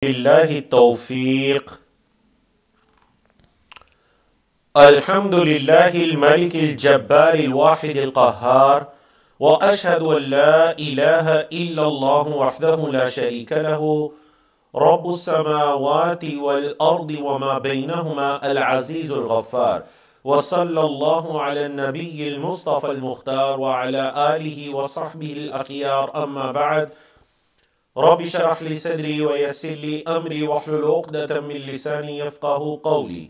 बिल्लाहि तौफीक। अल्हम्दुलिल्लाहिल मलिकिल जब्बारिल वाहिदिल क़ह्हार व अशहदु अन ला इलाहा इल्लल्लाहु वहदहु ला शरीका लहु रब्बुस समावाति वल अर्दि व मा बैनहुमा अल अज़ीज़ुल गफ़्फ़ार व सल्लल्लाहु अला नबिय्यिल मुस्तफ़ल मुख्तार व अला आलिहि व सहबिहिल अख़ियार अम्मा बअद। रब्बि इश्रह ली सदरी व यस्सिर ली अमरी वहलुल उक़दतम मिन लिसानी यफ़क़हू क़ौली।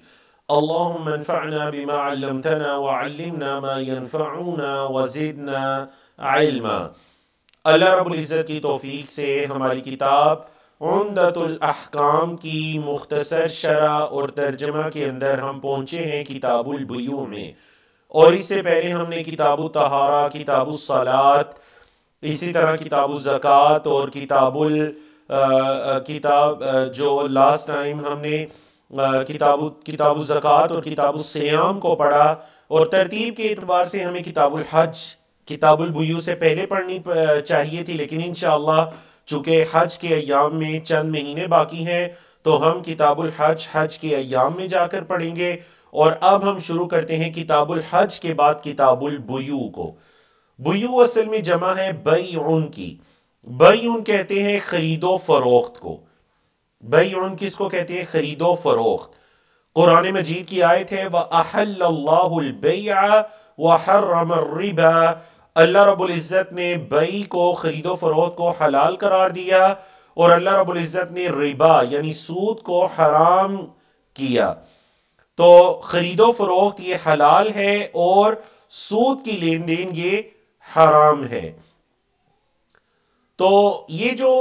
अल्लाहुम्मा अन्फ़अना बिमा अल्लमतना व अल्लिमना मा यनफ़अुना व ज़िदना इल्मा। अल्लाह रब्बुल इज़्ज़त की तौफ़ीक से हमारी किताब उम्दतुल अहकाम की मुख्तसर शरह और तर्जमा के अंदर हम पहुँचे हैं किताबुल बुयू में। और इससे पहले हमने किताबुत तहारा, किताबुस सलात, इसी तरह किताबुल ज़कात और किताब जो लास्ट टाइम हमने किताबुल ज़कात और किताबुल सियाम को पढ़ा। और तरतीब के एतबार से हमें किताबुल हज किताबुल बुयू से पहले पढ़नी चाहिए थी, लेकिन इंशाअल्लाह चूँकि हज के अय्याम में चंद महीने बाकी हैं तो हम किताबुल हज के अय्याम में जाकर पढ़ेंगे। और अब हम शुरू करते हैं किताबुल हज के बाद किताबुल बुयू को। बुयू असल में जमा है बैउन की। बैउन कहते हैं खरीदो फरोख्त को। बैउन किसको कहते हैं? खरीदो फरोख्त। कुरान मजीद की आयत है व अहल्लल्लाहुल बैअ व हर्रमर रिबा। अल्लाह रब्बुल इज़्ज़त ने बई को, खरीदो फरोख्त को हलाल करार दिया और अल्लाह रब्बुल इज़्ज़त ने रिबा यानी सूद को हराम किया। तो खरीदो फरोख्त ये हलाल है और सूद की लेन देन ये हराम है। तो ये जो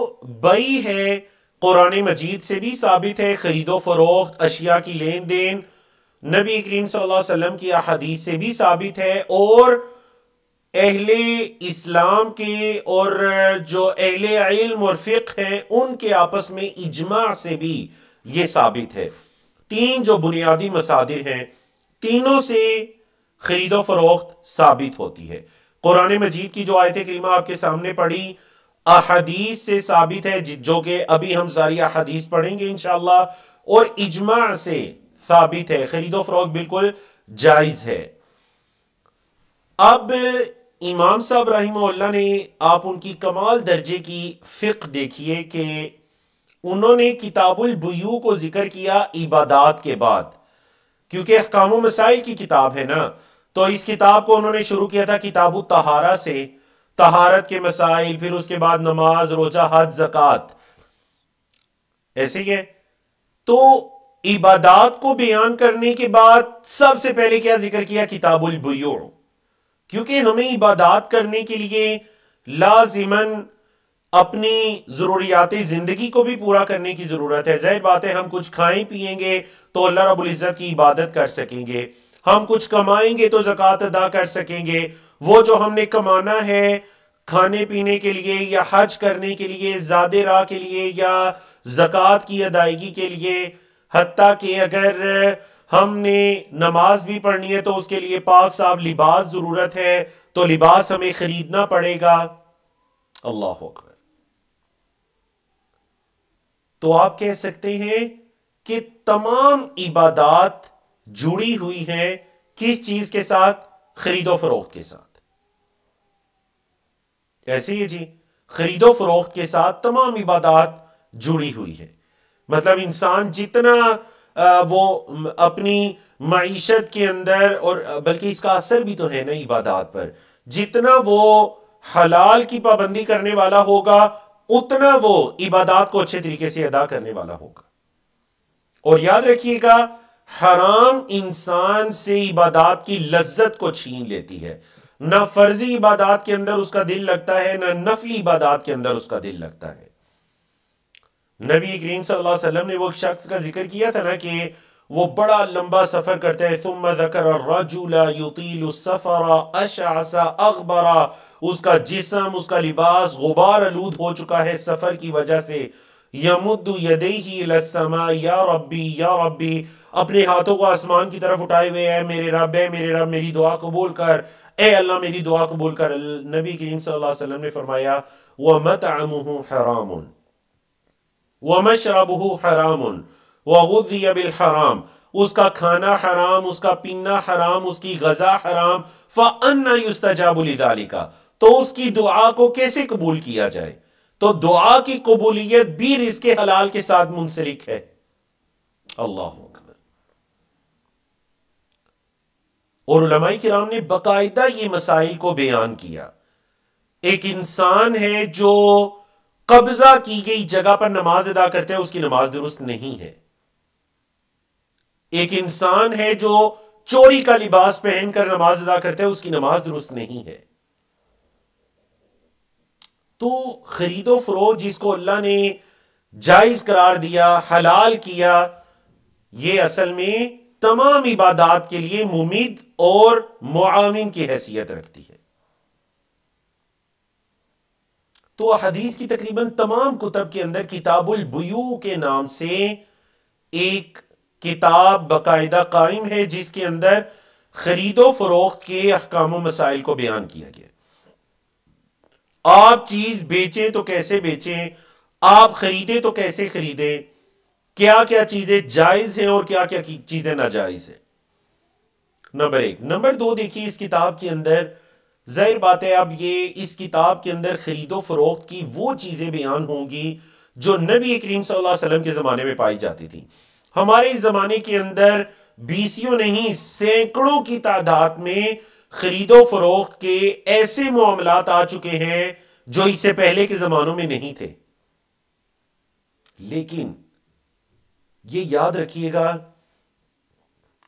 बई है कुरान मजीद से भी साबित है, खरीदो फरोख्त अशिया की लेन देन नबी करीम सल्लल्लाहु अलैहि वसल्लम की अहदीस से भी साबित है और अहले इस्लाम के और जो अहले इल्म और फ़िक़्ह हैं उनके आपस में इजमा से भी ये साबित है। तीन जो बुनियादी मसादिर हैं तीनों से खरीदो फरोख्त साबित होती है। कुरान मजीद की जो आयत करीमा आपके सामने पढ़ी अहदीस से साबित है, जो कि अभी हम सारी अहदीस पढ़ेंगे इंशाअल्लाह, और इजमा से साबित है खरीदो फरोख्त बिल्कुल जायज है। अब इमाम साहब रहमहुल्लाह ने, आप उनकी कमाल दर्जे की फ़िक़्ह देखिए कि उन्होंने किताबुल बुयू को जिक्र किया इबादात के बाद, क्योंकि अहकाम व मसाइल की किताब है ना। तो इस किताब को उन्होंने शुरू किया था किताबुत तहारा से, तहारत के मसाइल, फिर उसके बाद नमाज, रोजा, हज, ज़कात, ऐसे ही है। तो इबादात को बयान करने के बाद सबसे पहले क्या जिक्र किया? किताबुल बुयू। क्योंकि हमें इबादात करने के लिए लाजिमन अपनी ज़रूरियाती ज़िंदगी को भी पूरा करने की ज़रूरत है। ज़ाहिर बात है हम कुछ खाएं पिएंगे तो अल्लाह रब्बुल इज़्ज़त की इबादत कर सकेंगे, हम कुछ कमाएंगे तो ज़कात अदा कर सकेंगे। वो जो हमने कमाना है खाने पीने के लिए या हज करने के लिए, ज़ादे राह के लिए या ज़कात की अदायगी के लिए, हत्ता कि अगर हमने नमाज भी पढ़नी है तो उसके लिए पाक साफ लिबास ज़रूरत है, तो लिबास हमें खरीदना पड़ेगा। अल्लाह अकबर। तो आप कह सकते हैं कि तमाम इबादात जुड़ी हुई हैं किस चीज के साथ? खरीदो फरोख्त के साथ। ऐसे ही जी, खरीदो फरोख्त के साथ तमाम इबादात जुड़ी हुई है। मतलब इंसान जितना वो अपनी मईशत के अंदर, और बल्कि इसका असर भी तो है ना इबादात पर, जितना वो हलाल की पाबंदी करने वाला होगा उतना वो इबादात को अच्छे तरीके से अदा करने वाला होगा। और याद रखिएगा, हराम इंसान से इबादात की लज्जत को छीन लेती है। ना फर्जी इबादात के अंदर उसका दिल लगता है, ना नफली इबादात के अंदर उसका दिल लगता है। नबी करीम सल्लल्लाहु अलैहि वसल्लम ने वो शख्स का जिक्र किया था ना कि वो बड़ा लंबा सफर करता है। सुम्मा ज़करा रजुला युतीलु सफरा अशअसा अगबरा। उसका जिस्म, उसका लिबास गुबार आलूद हो चुका है सफर की वजह से। यमुद्दु यदैहि इलस्समा या रब्बी, अपने हाथों को आसमान की तरफ उठाए हुए है मेरे रब, है मेरे रब, मेरी दुआ कबूल कर, ए अल्लाह मेरी दुआ कबूल कर। नबी करीम सल्लल्लाहु अलैहि वसल्लम ने फरमाया व मतअमुहु हरामुन, वमशरबुहु हरामुन वगुज़िय बिल हराम, उसका खाना हराम, उसका पीना हराम, उसकी गज़ा हराम, फ़अन्ना युस्तजाबु लिज़ालिका, तो उसकी दुआ को कैसे कबूल किया जाए। तो दुआ की कबूलियत भी रिज़्क़े हलाल के साथ मुंसलिक है। अल्लाह अकबर। और उलमाए किराम ने बाकायदा ये मसाइल को बयान किया। एक इंसान है जो कब्जा की गई जगह पर नमाज अदा करते हैं, उसकी नमाज दुरुस्त नहीं है। एक इंसान है जो चोरी का लिबास पहनकर नमाज अदा करते हैं, उसकी नमाज दुरुस्त नहीं है। तो खरीदो फरोख्त जिसको अल्लाह ने जायज करार दिया, हलाल किया, यह असल में तमाम इबादात के लिए मुमीद और मुआविन की हैसियत रखती है। तो हदीस की तकरीबन तमाम कुतब के अंदर किताबुल बुयू के नाम से एक किताब बाकायदा कायम है, जिसके अंदर खरीदो फरोख्त के अहकाम व मसाइल को बयान किया गया। आप चीज बेचें तो कैसे बेचें, आप खरीदें तो कैसे खरीदें, क्या क्या चीजें जायज हैं और क्या क्या चीजें नाजायज हैं। नंबर 1। नंबर 2, देखिए इस किताब के अंदर जाहिर बात है, अब ये इस किताब के अंदर खरीदो फरोख्त की वो चीजें बयान होंगी जो नबी करीम सल्लल्लाहु अलैहि वसल्लम के जमाने में पाई जाती थी। हमारे इस जमाने के अंदर बीसियों नहीं सैकड़ों की तादाद में खरीदो फरोख्त के ऐसे मामलात आ चुके हैं जो इससे पहले के जमानों में नहीं थे। लेकिन ये याद रखिएगा,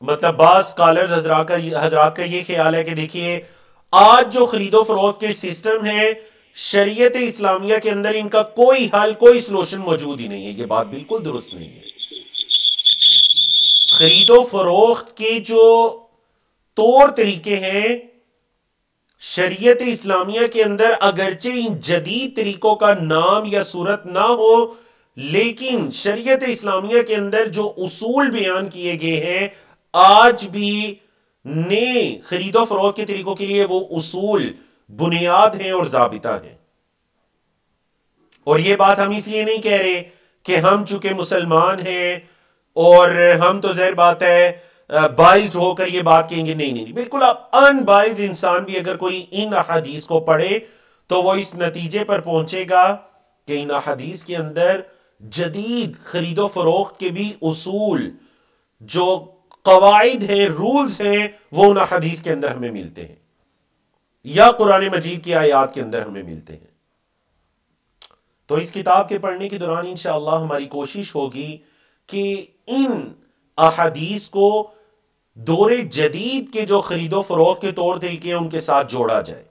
मतलब बास स्कॉलर्स हजरात का ये ख्याल है कि देखिए आज जो खरीदो फरोख्त के सिस्टम है शरीयत इस्लामिया के अंदर इनका कोई हल, कोई सोल्यूशन मौजूद ही नहीं है। ये बात बिल्कुल दुरुस्त नहीं है। खरीदो फरोख्त के जो तौर तरीके हैं शरीयत इस्लामिया के अंदर, अगरचे इन जदीद तरीकों का नाम या सूरत ना हो, लेकिन शरीयत इस्लामिया के अंदर जो उसूल बयान किए गए हैं आज भी नए खरीदो फरोख्त के तरीकों के लिए वो उसूल बुनियाद हैं और जाबिता हैं। और ये बात हम इसलिए नहीं कह रहे कि हम चूंकि मुसलमान हैं और हम तो जाहिर बात है बाइज्ड होकर ये बात कहेंगे, नहीं नहीं, बिल्कुल आप अनबाइज्ड इंसान भी अगर कोई इन अहादीस को पढ़े तो वो इस नतीजे पर पहुंचेगा कि इन अहादीस के अंदर जदीद खरीदो फरोख्त के भी उसूल, जो कवाइद हैं, रूल्स हैं, वो उन अहादीस के अंदर हमें मिलते हैं या कुरान मजीद की आयत के अंदर हमें मिलते हैं। तो इस किताब के पढ़ने के दौरान इंशाअल्लाह हमारी कोशिश होगी कि इन अहादीस को दौरे जदीद के जो खरीदो फरोख्त के तौर तरीके हैं उनके साथ जोड़ा जाए,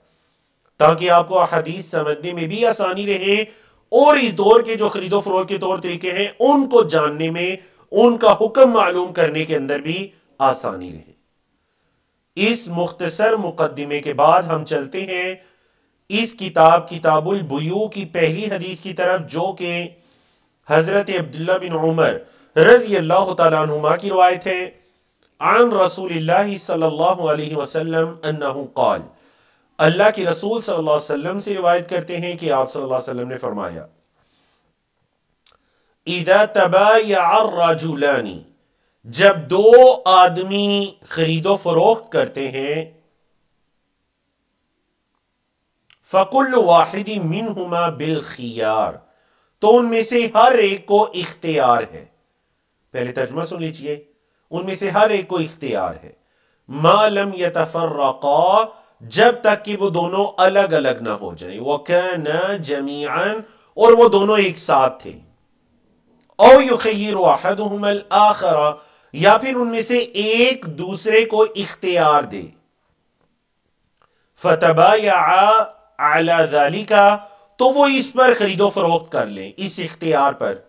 ताकि आपको अहादीस समझने में भी आसानी रहे और इस दौर के जो खरीदो फरोख्त के तौर तरीके हैं उनको जानने में, उनका हुक्म मालूम करने के अंदर भी आसानी रहे। इस मुख्तसर मुकद्दिमे के बाद हम चलते हैं इस किताब किताबुल बुयू की पहली हदीस की तरफ, जो कि हजरत अब्दुल्लाह बिन उमर रज़ी अल्लाह तआला अन्हुमा की रिवायत है। अन रसूलिल्लाह सल्लल्लाहु अलैहि वसल्लम अन्नहु क़ाल, अल्लाह के रसूल सल्लल्लाहु अलैहि वसल्लम से रिवायत करते हैं कि आप सल्लल्लाहु अलैहि वसल्लम ने फरमाया, इज़ा तबायअ अर्रजुलानी, जब दो आदमी खरीदो फरोख्त करते हैं, फ़कुल्लु वाहिदी मिनहुमा बिल खियार, तो उनमें से हर एक को इख्तियार है। पहले तर्जुमा सुन लीजिए, उनमें से हर एक को इख्तियार है। मा लम यतफर्रक़ा, जब तक कि वो दोनों अलग अलग ना हो जाएं। व काना जमीअन, और वो दोनों एक साथ थे। औ युखय्यिरु अहदुहुमल आखरा, या फिर उनमें से एक दूसरे को इख्तियार दे। फतबायअ अला ज़ालिका, तो वो इस पर खरीदो फरोख्त कर लें, इस इख्तियार पर।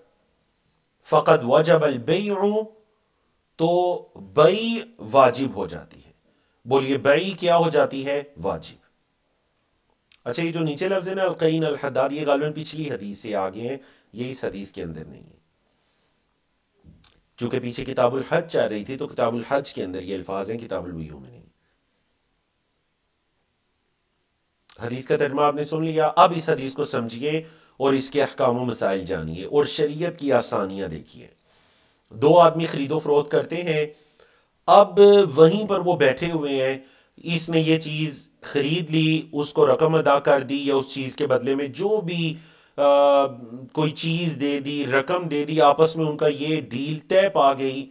फ़क़द वजबल बैउ, तो बई वाजिब हो जाती है। बोलिए बई क्या हो जाती है? वाजिब। अच्छा, ये जो नीचे लफ्ज़ है ना अलक़ईन अलहद्दाद, ये गालिबन पिछली हदीस से आगे हैं, ये इस हदीस के अंदर नहीं है। चूंकि पीछे किताबुल हज चल रही थी तो किताबुल हज के अंदर ये अल्फाज हैं, किताबुल बुयू में नहीं। हदीस का तर्जुमा आपने सुन लिया, अब इस हदीस को समझिए और इसके अहकाम व मसाइल जानिए और शरीयत की आसानियां देखिए। दो आदमी खरीदो फरोख्त करते हैं, अब वहीं पर वो बैठे हुए हैं, इसने ये चीज़ खरीद ली, उसको रकम अदा कर दी या उस चीज़ के बदले में जो भी कोई चीज़ दे दी, रकम दे दी, आपस में उनका ये डील तय पा गई।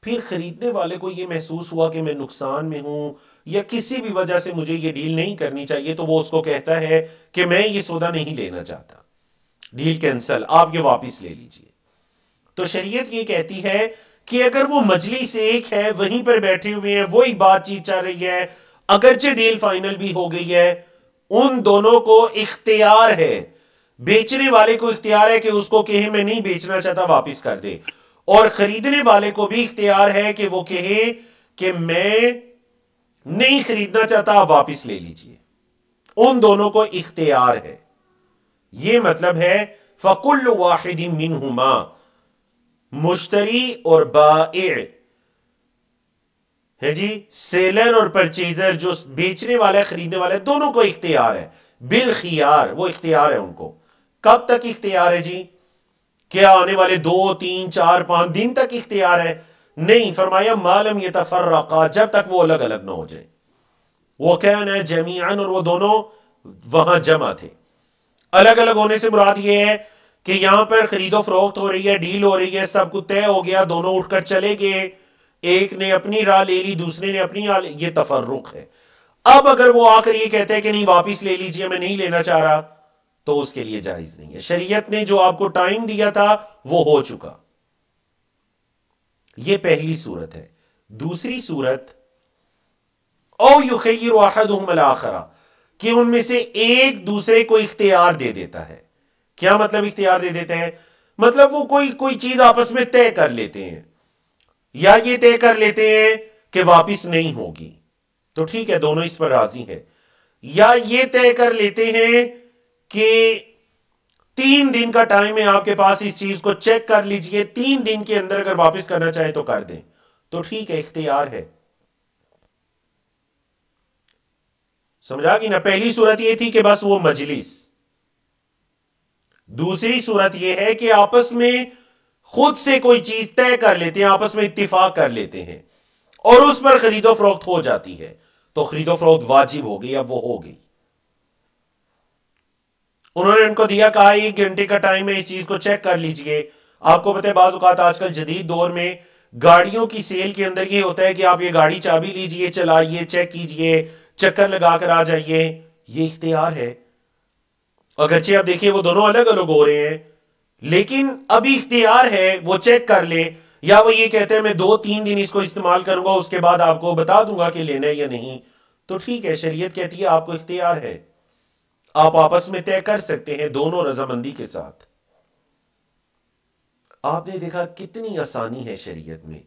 फिर खरीदने वाले को ये महसूस हुआ कि मैं नुकसान में हूं या किसी भी वजह से मुझे ये डील नहीं करनी चाहिए, तो वो उसको कहता है कि मैं ये सौदा नहीं लेना चाहता, डील कैंसल, आप ये वापस ले लीजिए। तो शरीयत ये कहती है कि अगर वो मजलिस एक है, वहीं पर बैठे हुए हैं, वही बातचीत चल रही है, अगरचे डील फाइनल भी हो गई है, उन दोनों को इख्तियार है, बेचने वाले को इख्तियार है कि उसको कहे मैं नहीं बेचना चाहता, वापस कर दे, और खरीदने वाले को भी इख्तियार है कि वो कहे कि मैं नहीं खरीदना चाहता, आप वापस ले लीजिए। उन दोनों को इख्तियार है। ये मतलब है फकुल्लु वाहिदिन मिनहुमा, मुश्तरी और बाइ है जी, सेलर और परचेजर, जो बेचने वाला है खरीदने वाला है, दोनों को इख्तियार है, बिल खियार, वो इख्तियार है उनको। कब तक इख्तियार है जी? क्या आने वाले 2, 3, 4, 5 दिन तक इख्तियार है? नहीं, फरमाया मालम यतफर्रका, जब तक वो अलग अलग ना हो जाए। वो कहना जमीअन, और वो दोनों वहां जमा थे। अलग अलग होने से मुराद ये है कि यहां पर खरीदो फरोख्त हो रही है, डील हो रही है, सब कुछ तय हो गया, दोनों उठकर चले गए, एक ने अपनी राह ले ली, दूसरे ने अपनी राह, ये तफर्रुक है। अब अगर वो आकर ये कहते हैं कि नहीं वापिस ले लीजिए, मैं नहीं लेना चाह रहा, तो उसके लिए जायज नहीं है। शरीयत ने जो आपको टाइम दिया था वो हो चुका। ये पहली सूरत है। दूसरी सूरत, औ युखय्यिरु अहदुहुम अल-आखरा, कि उनमें से एक दूसरे को इख्तियार दे देता है। क्या मतलब इख्तियार दे देते हैं? मतलब वो कोई चीज आपस में तय कर लेते हैं, या ये तय कर लेते हैं कि वापिस नहीं होगी, तो ठीक है, दोनों इस पर राजी है। या ये तय कर लेते हैं कि 3 दिन का टाइम है आपके पास, इस चीज को चेक कर लीजिए, 3 दिन के अंदर अगर वापस करना चाहे तो कर दें, तो ठीक है, इख्तियार है। समझा कि ना? पहली सूरत यह थी कि बस वो मजलिस। दूसरी सूरत यह है कि आपस में खुद से कोई चीज तय कर लेते हैं, आपस में इत्तिफाक कर लेते हैं और उस पर खरीदो फरोख्त हो जाती है, तो खरीदो फरोख्त वाजिब हो गई, अब वो हो गई। उन्होंने उनको दिया, कहा 1 घंटे का टाइम है, इस चीज को चेक कर लीजिए। आपको पता है बाज़ औक़ात आजकल जदीद दौर में गाड़ियों की सेल के अंदर ये होता है कि आप ये गाड़ी चाबी लीजिए, चलाइए, चेक कीजिए, चक्कर लगाकर आ जाइए, ये इख्तियार है। अगरचे आप देखिए वो दोनों अलग अलग हो रहे हैं, लेकिन अभी इख्तियार है, वो चेक कर ले, या वो ये कहते हैं मैं 2-3 दिन इसको इस्तेमाल करूंगा, उसके बाद आपको बता दूंगा कि लेना है या नहीं, तो ठीक है, शरीयत कहती है आपको इख्तियार है, आप आपस में तय कर सकते हैं दोनों रजामंदी के साथ। आपने देखा कितनी आसानी है शरीयत में।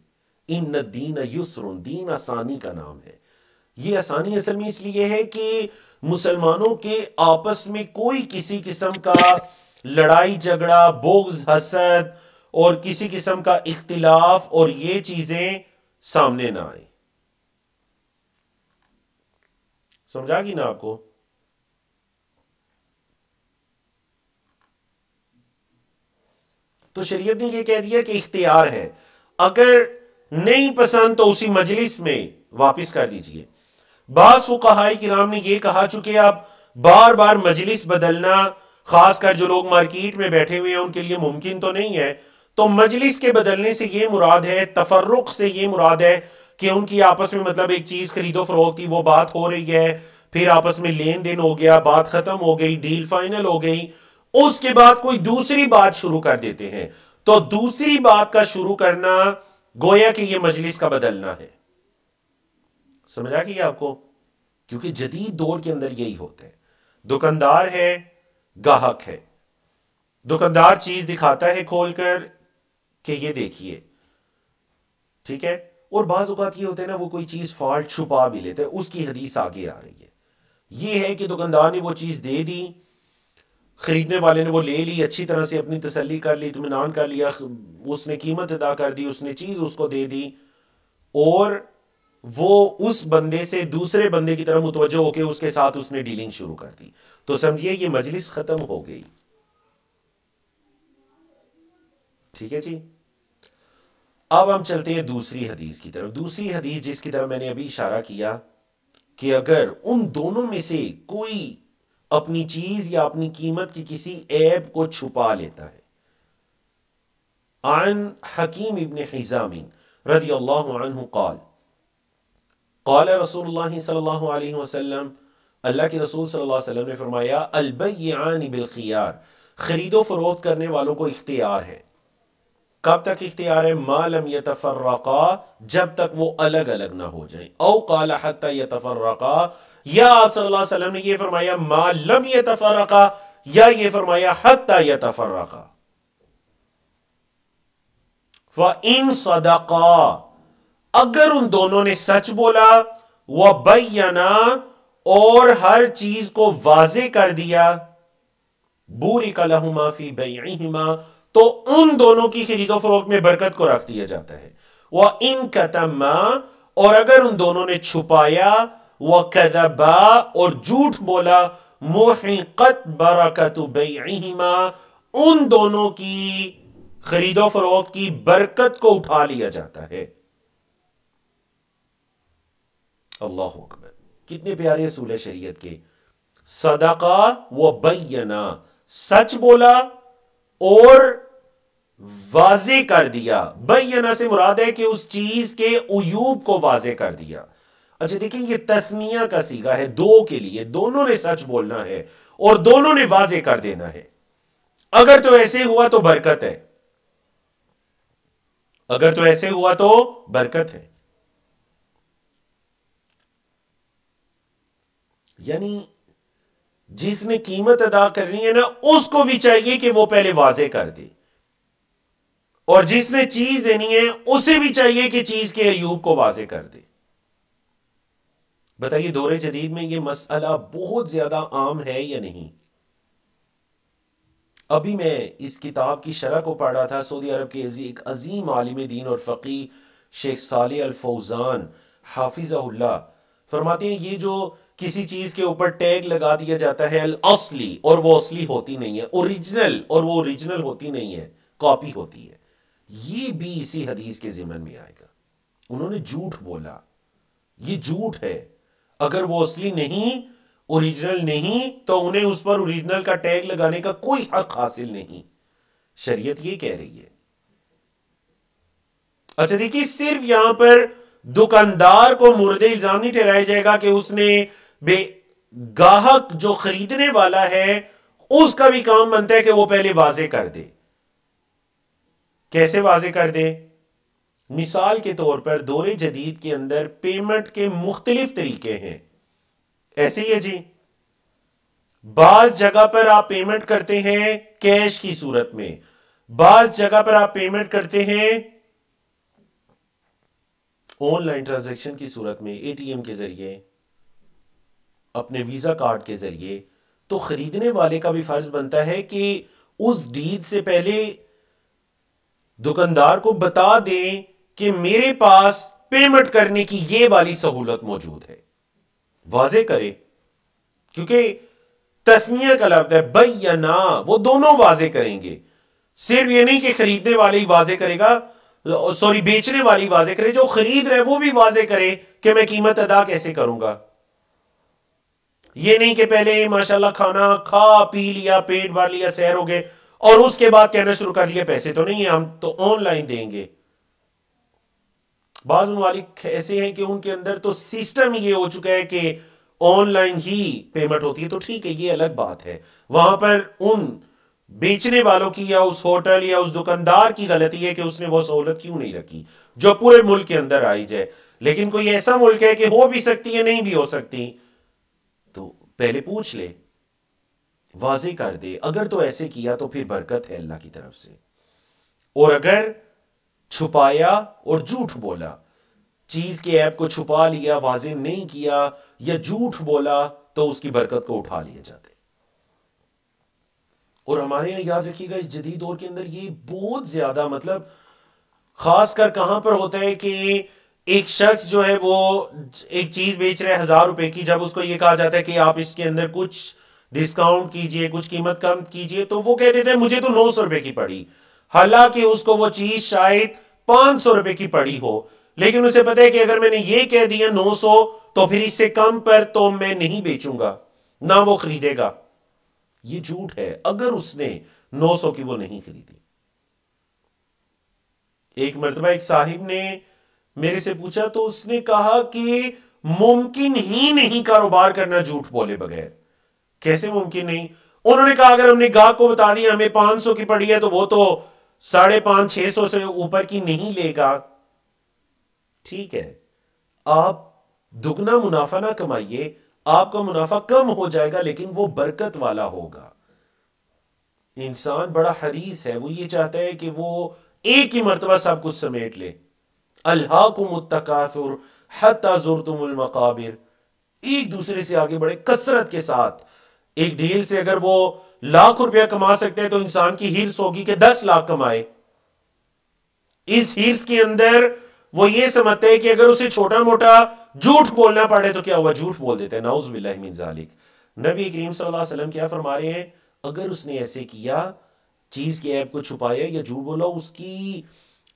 इन्न दीन युस्रुन, दीन आसानी का नाम है। ये आसानी असल में इसलिए है कि मुसलमानों के आपस में कोई किसी किस्म का लड़ाई झगड़ा, बोग्ज, हसद और किसी किस्म का इख्तिलाफ और ये चीजें सामने ना आए। समझा कि ना आपको? तो शरीयत ने यह कह दिया कि इख्तियार है, अगर नहीं पसंद तो उसी मजलिस में वापिस कर दीजिए। बाज़ फुक़हाए किराम ने यह कहा, चूंकि आप बार बार मजलिस बदलना, खासकर जो लोग मार्केट में बैठे हुए हैं उनके लिए मुमकिन तो नहीं है, तो मजलिस के बदलने से यह मुराद है, तफर्रुक से यह मुराद है कि उनकी आपस में मतलब एक चीज खरीदो फरोख्त की वो बात हो रही है, फिर आपस में लेन देन हो गया, बात खत्म हो गई, डील फाइनल हो गई, उसके बाद कोई दूसरी बात शुरू कर देते हैं, तो दूसरी बात का शुरू करना गोया कि यह मजलिस का बदलना है। समझा कि आपको? क्योंकि जदीद दौर के अंदर यही होता है, दुकानदार है, गाहक है, दुकानदार चीज दिखाता है खोलकर कि ये देखिए, ठीक है, और बाज़ औक़ात ये होता है ना, वो कोई चीज फॉल्ट छुपा भी लेता है, उसकी हदीस आगे आ रही है। ये है कि दुकानदार ने वो चीज दे दी, खरीदने वाले ने वो ले ली, अच्छी तरह से अपनी तसल्ली कर ली, इत्मीनान कर लिया, उसने कीमत अदा कर दी, उसने चीज उसको दे दी, और वो उस बंदे से दूसरे बंदे की तरफ मुतवज्जो होकर उसके साथ उसने डीलिंग शुरू कर दी, तो समझिए ये मजलिस खत्म हो गई। ठीक है जी। अब हम चलते हैं दूसरी हदीस की तरफ। दूसरी हदीस जिसकी तरफ मैंने अभी इशारा किया कि अगर उन दोनों में से कोई अपनी चीज या अपनी कीमत की किसी ऐब को छुपा लेता है। आन हकीम इब्न हिजामिन रदियल्लाहु अन्हु क़ाल क़ाल रसूलुल्लाह सल्लल्लाहु अलैहि वसल्लम, अल्लाह के रसूल सल्लल्लाहु अलैहि वसल्लम ने फरमाया, अल बैयान बिल खियार, खरीदो फरोख्त करने वालों को इख्तियार है। कब तक इख्तियार है? मालम यतफर्रका, जब तक वो अलग अलग ना हो जाए। औ काला हत्ता यतफर्रका, या आप सल्लल्लाहु अलैहि वसल्लम ने ये फरमाया मालम यतफर्रका, या ये फरमाया हत्ता यतफर्रका। व इन सदका, अगर उन दोनों ने सच बोला, व बैयना, और हर चीज को वाजे कर दिया, बुरिका लहुमा फी बैइहिमा, तो उन दोनों की खरीदो फरोख्त में बरकत को रख दिया जाता है। वह इन कतमा, और अगर उन दोनों ने छुपाया, वह कदबा, और झूठ बोला, मुहिक़त बरकतु बैइहिमा, उन दोनों की खरीदो फरोख्त की बरकत को उठा लिया जाता है। अल्लाह अकबर, कितने प्यारे असूल है शरीयत के। सदका व बैयना, सच बोला और वाजे कर दिया। बैयना से मुराद है कि उस चीज के उयूब को वाजे कर दिया। अच्छा देखिए, ये तस्निया का सीगा है, दो के लिए, दोनों ने सच बोलना है और दोनों ने वाजे कर देना है। अगर तो ऐसे हुआ तो बरकत है, अगर तो ऐसे हुआ तो बरकत है। यानी जिसने कीमत अदा करनी है ना, उसको भी चाहिए कि वो पहले वाजे कर दे, और जिसने चीज देनी है उसे भी चाहिए कि चीज के अयूब को वाजे कर दे। बताइए दौरे जदीद में यह मसला बहुत ज्यादा आम है या नहीं? अभी मैं इस किताब की शरह को पढ़ रहा था। सऊदी अरब के एक अजीम आलिम दीन और फकी शेख सालेह अल फौजान हाफिज़हुल्लाह फरमाते हैं, ये जो किसी चीज के ऊपर टैग लगा दिया जाता है अल असली, और वो असली होती नहीं है, ओरिजिनल, और वो ओरिजिनल होती नहीं है, कॉपी होती है, ये भी इसी हदीस के ज़िमन में आएगा। उन्होंने झूठ बोला, ये झूठ है। अगर वो असली नहीं, ओरिजिनल नहीं, तो उन्हें उस पर ओरिजिनल का टैग लगाने का कोई हक हासिल नहीं। शरीयत ये कह रही है। अच्छा देखिए, सिर्फ यहां पर दुकानदार को मुर्दे इल्जाम नहीं ठहराया जाएगा कि उसने गाहक जो खरीदने वाला है उसका भी काम बनता है कि वो पहले वाजे कर दे। कैसे वाजे कर दे? मिसाल के तौर पर दौरे जदीद के अंदर पेमेंट के मुख्तलिफ तरीके हैं। ऐसे ही है जी, बाज जगह पर आप पेमेंट करते हैं कैश की सूरत में, बाज जगह पर आप पेमेंट करते हैं ऑनलाइन ट्रांजैक्शन की सूरत में, एटीएम के जरिए, अपने वीजा कार्ड के जरिए। तो खरीदने वाले का भी फर्ज बनता है कि उस डील से पहले दुकानदार को बता दें कि मेरे पास पेमेंट करने की ये वाली सहूलत मौजूद है, वाजे करे। क्योंकि तस्निया का लफ्ज है, बैयना, वो दोनों वाजे करेंगे। सिर्फ ये नहीं कि खरीदने वाले ही वाजे करेगा, सॉरी बेचने वाली वाजे करे, जो खरीद रहे वो भी वाजे करे कि मैं कीमत अदा कैसे करूंगा। ये नहीं कि पहले माशाल्लाह खाना खा पी लिया, पेट भर लिया, सैर हो गए, और उसके बाद कहना शुरू कर लिया पैसे तो नहीं है, हम तो ऑनलाइन देंगे। बाज़ मालिक ऐसे हैं कि उनके अंदर तो सिस्टम ये हो चुका है कि ऑनलाइन ही पेमेंट होती है। तो ठीक है, ये अलग बात है, वहां पर उन बेचने वालों की या उस होटल या उस दुकानदार की गलती है कि उसने वो सहूलत क्यों नहीं रखी जो पूरे मुल्क के अंदर आई जाए। लेकिन कोई ऐसा मुल्क है कि हो भी सकती है, नहीं भी हो सकती, तो पहले पूछ ले, वाज़े कर दे। अगर तो ऐसे किया तो फिर बरकत है अल्लाह की तरफ से। और अगर छुपाया और झूठ बोला, चीज के ऐप को छुपा लिया, वाज़े नहीं किया या झूठ बोला, तो उसकी बरकत को उठा लिया जाता है। और हमारे यहां याद रखिएगा, इस जदीद दौर के अंदर ये बहुत ज्यादा, मतलब खासकर कहां पर होता है कि एक शख्स जो है वो एक चीज बेच रहा है 1000 रुपए की, जब उसको ये कहा जाता है कि आप इसके अंदर कुछ डिस्काउंट कीजिए, कुछ कीमत कम कीजिए, तो वो कह देते हैं मुझे तो 900 रुपए की पड़ी। हालांकि उसको वो चीज शायद 500 रुपए की पड़ी हो, लेकिन उसे पता है कि अगर मैंने ये कह दिया 900 तो फिर इससे कम पर तो मैं नहीं बेचूंगा, ना वो खरीदेगा। ये झूठ है अगर उसने 900 की वो नहीं खरीदी। एक मर्तबा एक साहिब ने मेरे से पूछा तो उसने कहा कि मुमकिन ही नहीं कारोबार करना झूठ बोले बगैर। कैसे मुमकिन नहीं? उन्होंने कहा अगर हमने गाहक को बता दिया हमें 500 की पड़ी है तो वो तो 550-600 से ऊपर की नहीं लेगा। ठीक है, आप दुगना मुनाफा ना कमाइए, आपका मुनाफा कम हो जाएगा लेकिन वो बरकत वाला होगा। इंसान बड़ा हरीस है, वो ये चाहता है कि वो एक ही मर्तबा सब कुछ समेट ले। अल्हाकुमुत्तकासुर हत्ता ज़ुरतुमुल मकाबिर, एक दूसरे से आगे बढ़े कसरत के साथ। एक डील से अगर वो लाख रुपया कमा सकते हैं तो इंसान की हिर्स होगी कि 10 लाख कमाए। इस हिर्स के अंदर वो ये समझते हैं कि अगर उसे छोटा मोटा झूठ बोलना पड़े तो क्या हुआ, झूठ बोल देते हैं। नाउज़ बिल्लाहि मिन ज़ालिक। नबी करीम सल्लल्लाहु अलैहि वसल्लम क्या फरमा रहे हैं, अगर उसने ऐसे किया, चीज के ऐप को छुपाया या झूठ बोला,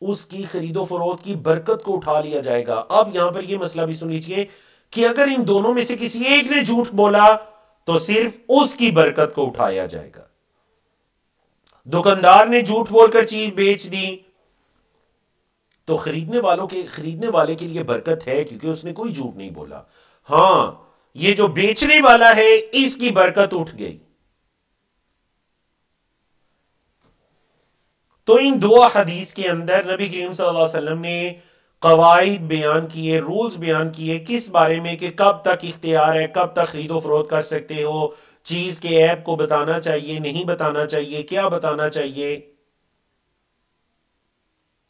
उसकी खरीदो फरोख्त की बरकत को उठा लिया जाएगा। अब यहां पर यह मसला भी सुन लीजिए कि अगर इन दोनों में से किसी एक ने झूठ बोला तो सिर्फ उसकी बरकत को उठाया जाएगा। दुकानदार ने झूठ बोलकर चीज बेच दी तो खरीदने वाले के लिए बरकत है क्योंकि उसने कोई झूठ नहीं बोला। हां, ये जो बेचने वाला है इसकी बरकत उठ गई। तो इन दो हदीस के अंदर नबी करीम सल्लल्लाहु अलैहि वसल्लम ने कवाइद बयान किए, रूल्स बयान किए किस बारे में कि कब तक इख्तियार है, कब तक खरीदो फरोख्त कर सकते हो, चीज के ऐप को बताना चाहिए नहीं बताना चाहिए, क्या बताना चाहिए,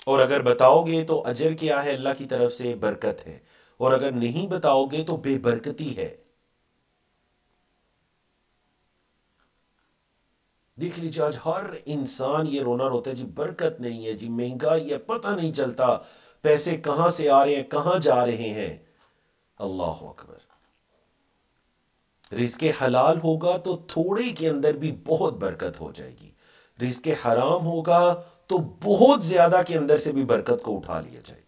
और अगर बताओगे तो अजर क्या है, अल्लाह की तरफ से बरकत है, और अगर नहीं बताओगे तो बेबरकती है। देख लीजिए आज हर इंसान ये रोना रोता है जी बरकत नहीं है, जी महंगाई है, पता नहीं चलता पैसे कहां से आ रहे हैं कहां जा रहे हैं। अल्लाह अकबर। रिज़्क़े हलाल होगा तो थोड़े के अंदर भी बहुत बरकत हो जाएगी, रिज़्क़े हराम होगा तो बहुत ज्यादा के अंदर से भी बरकत को उठा लिया जाएगा।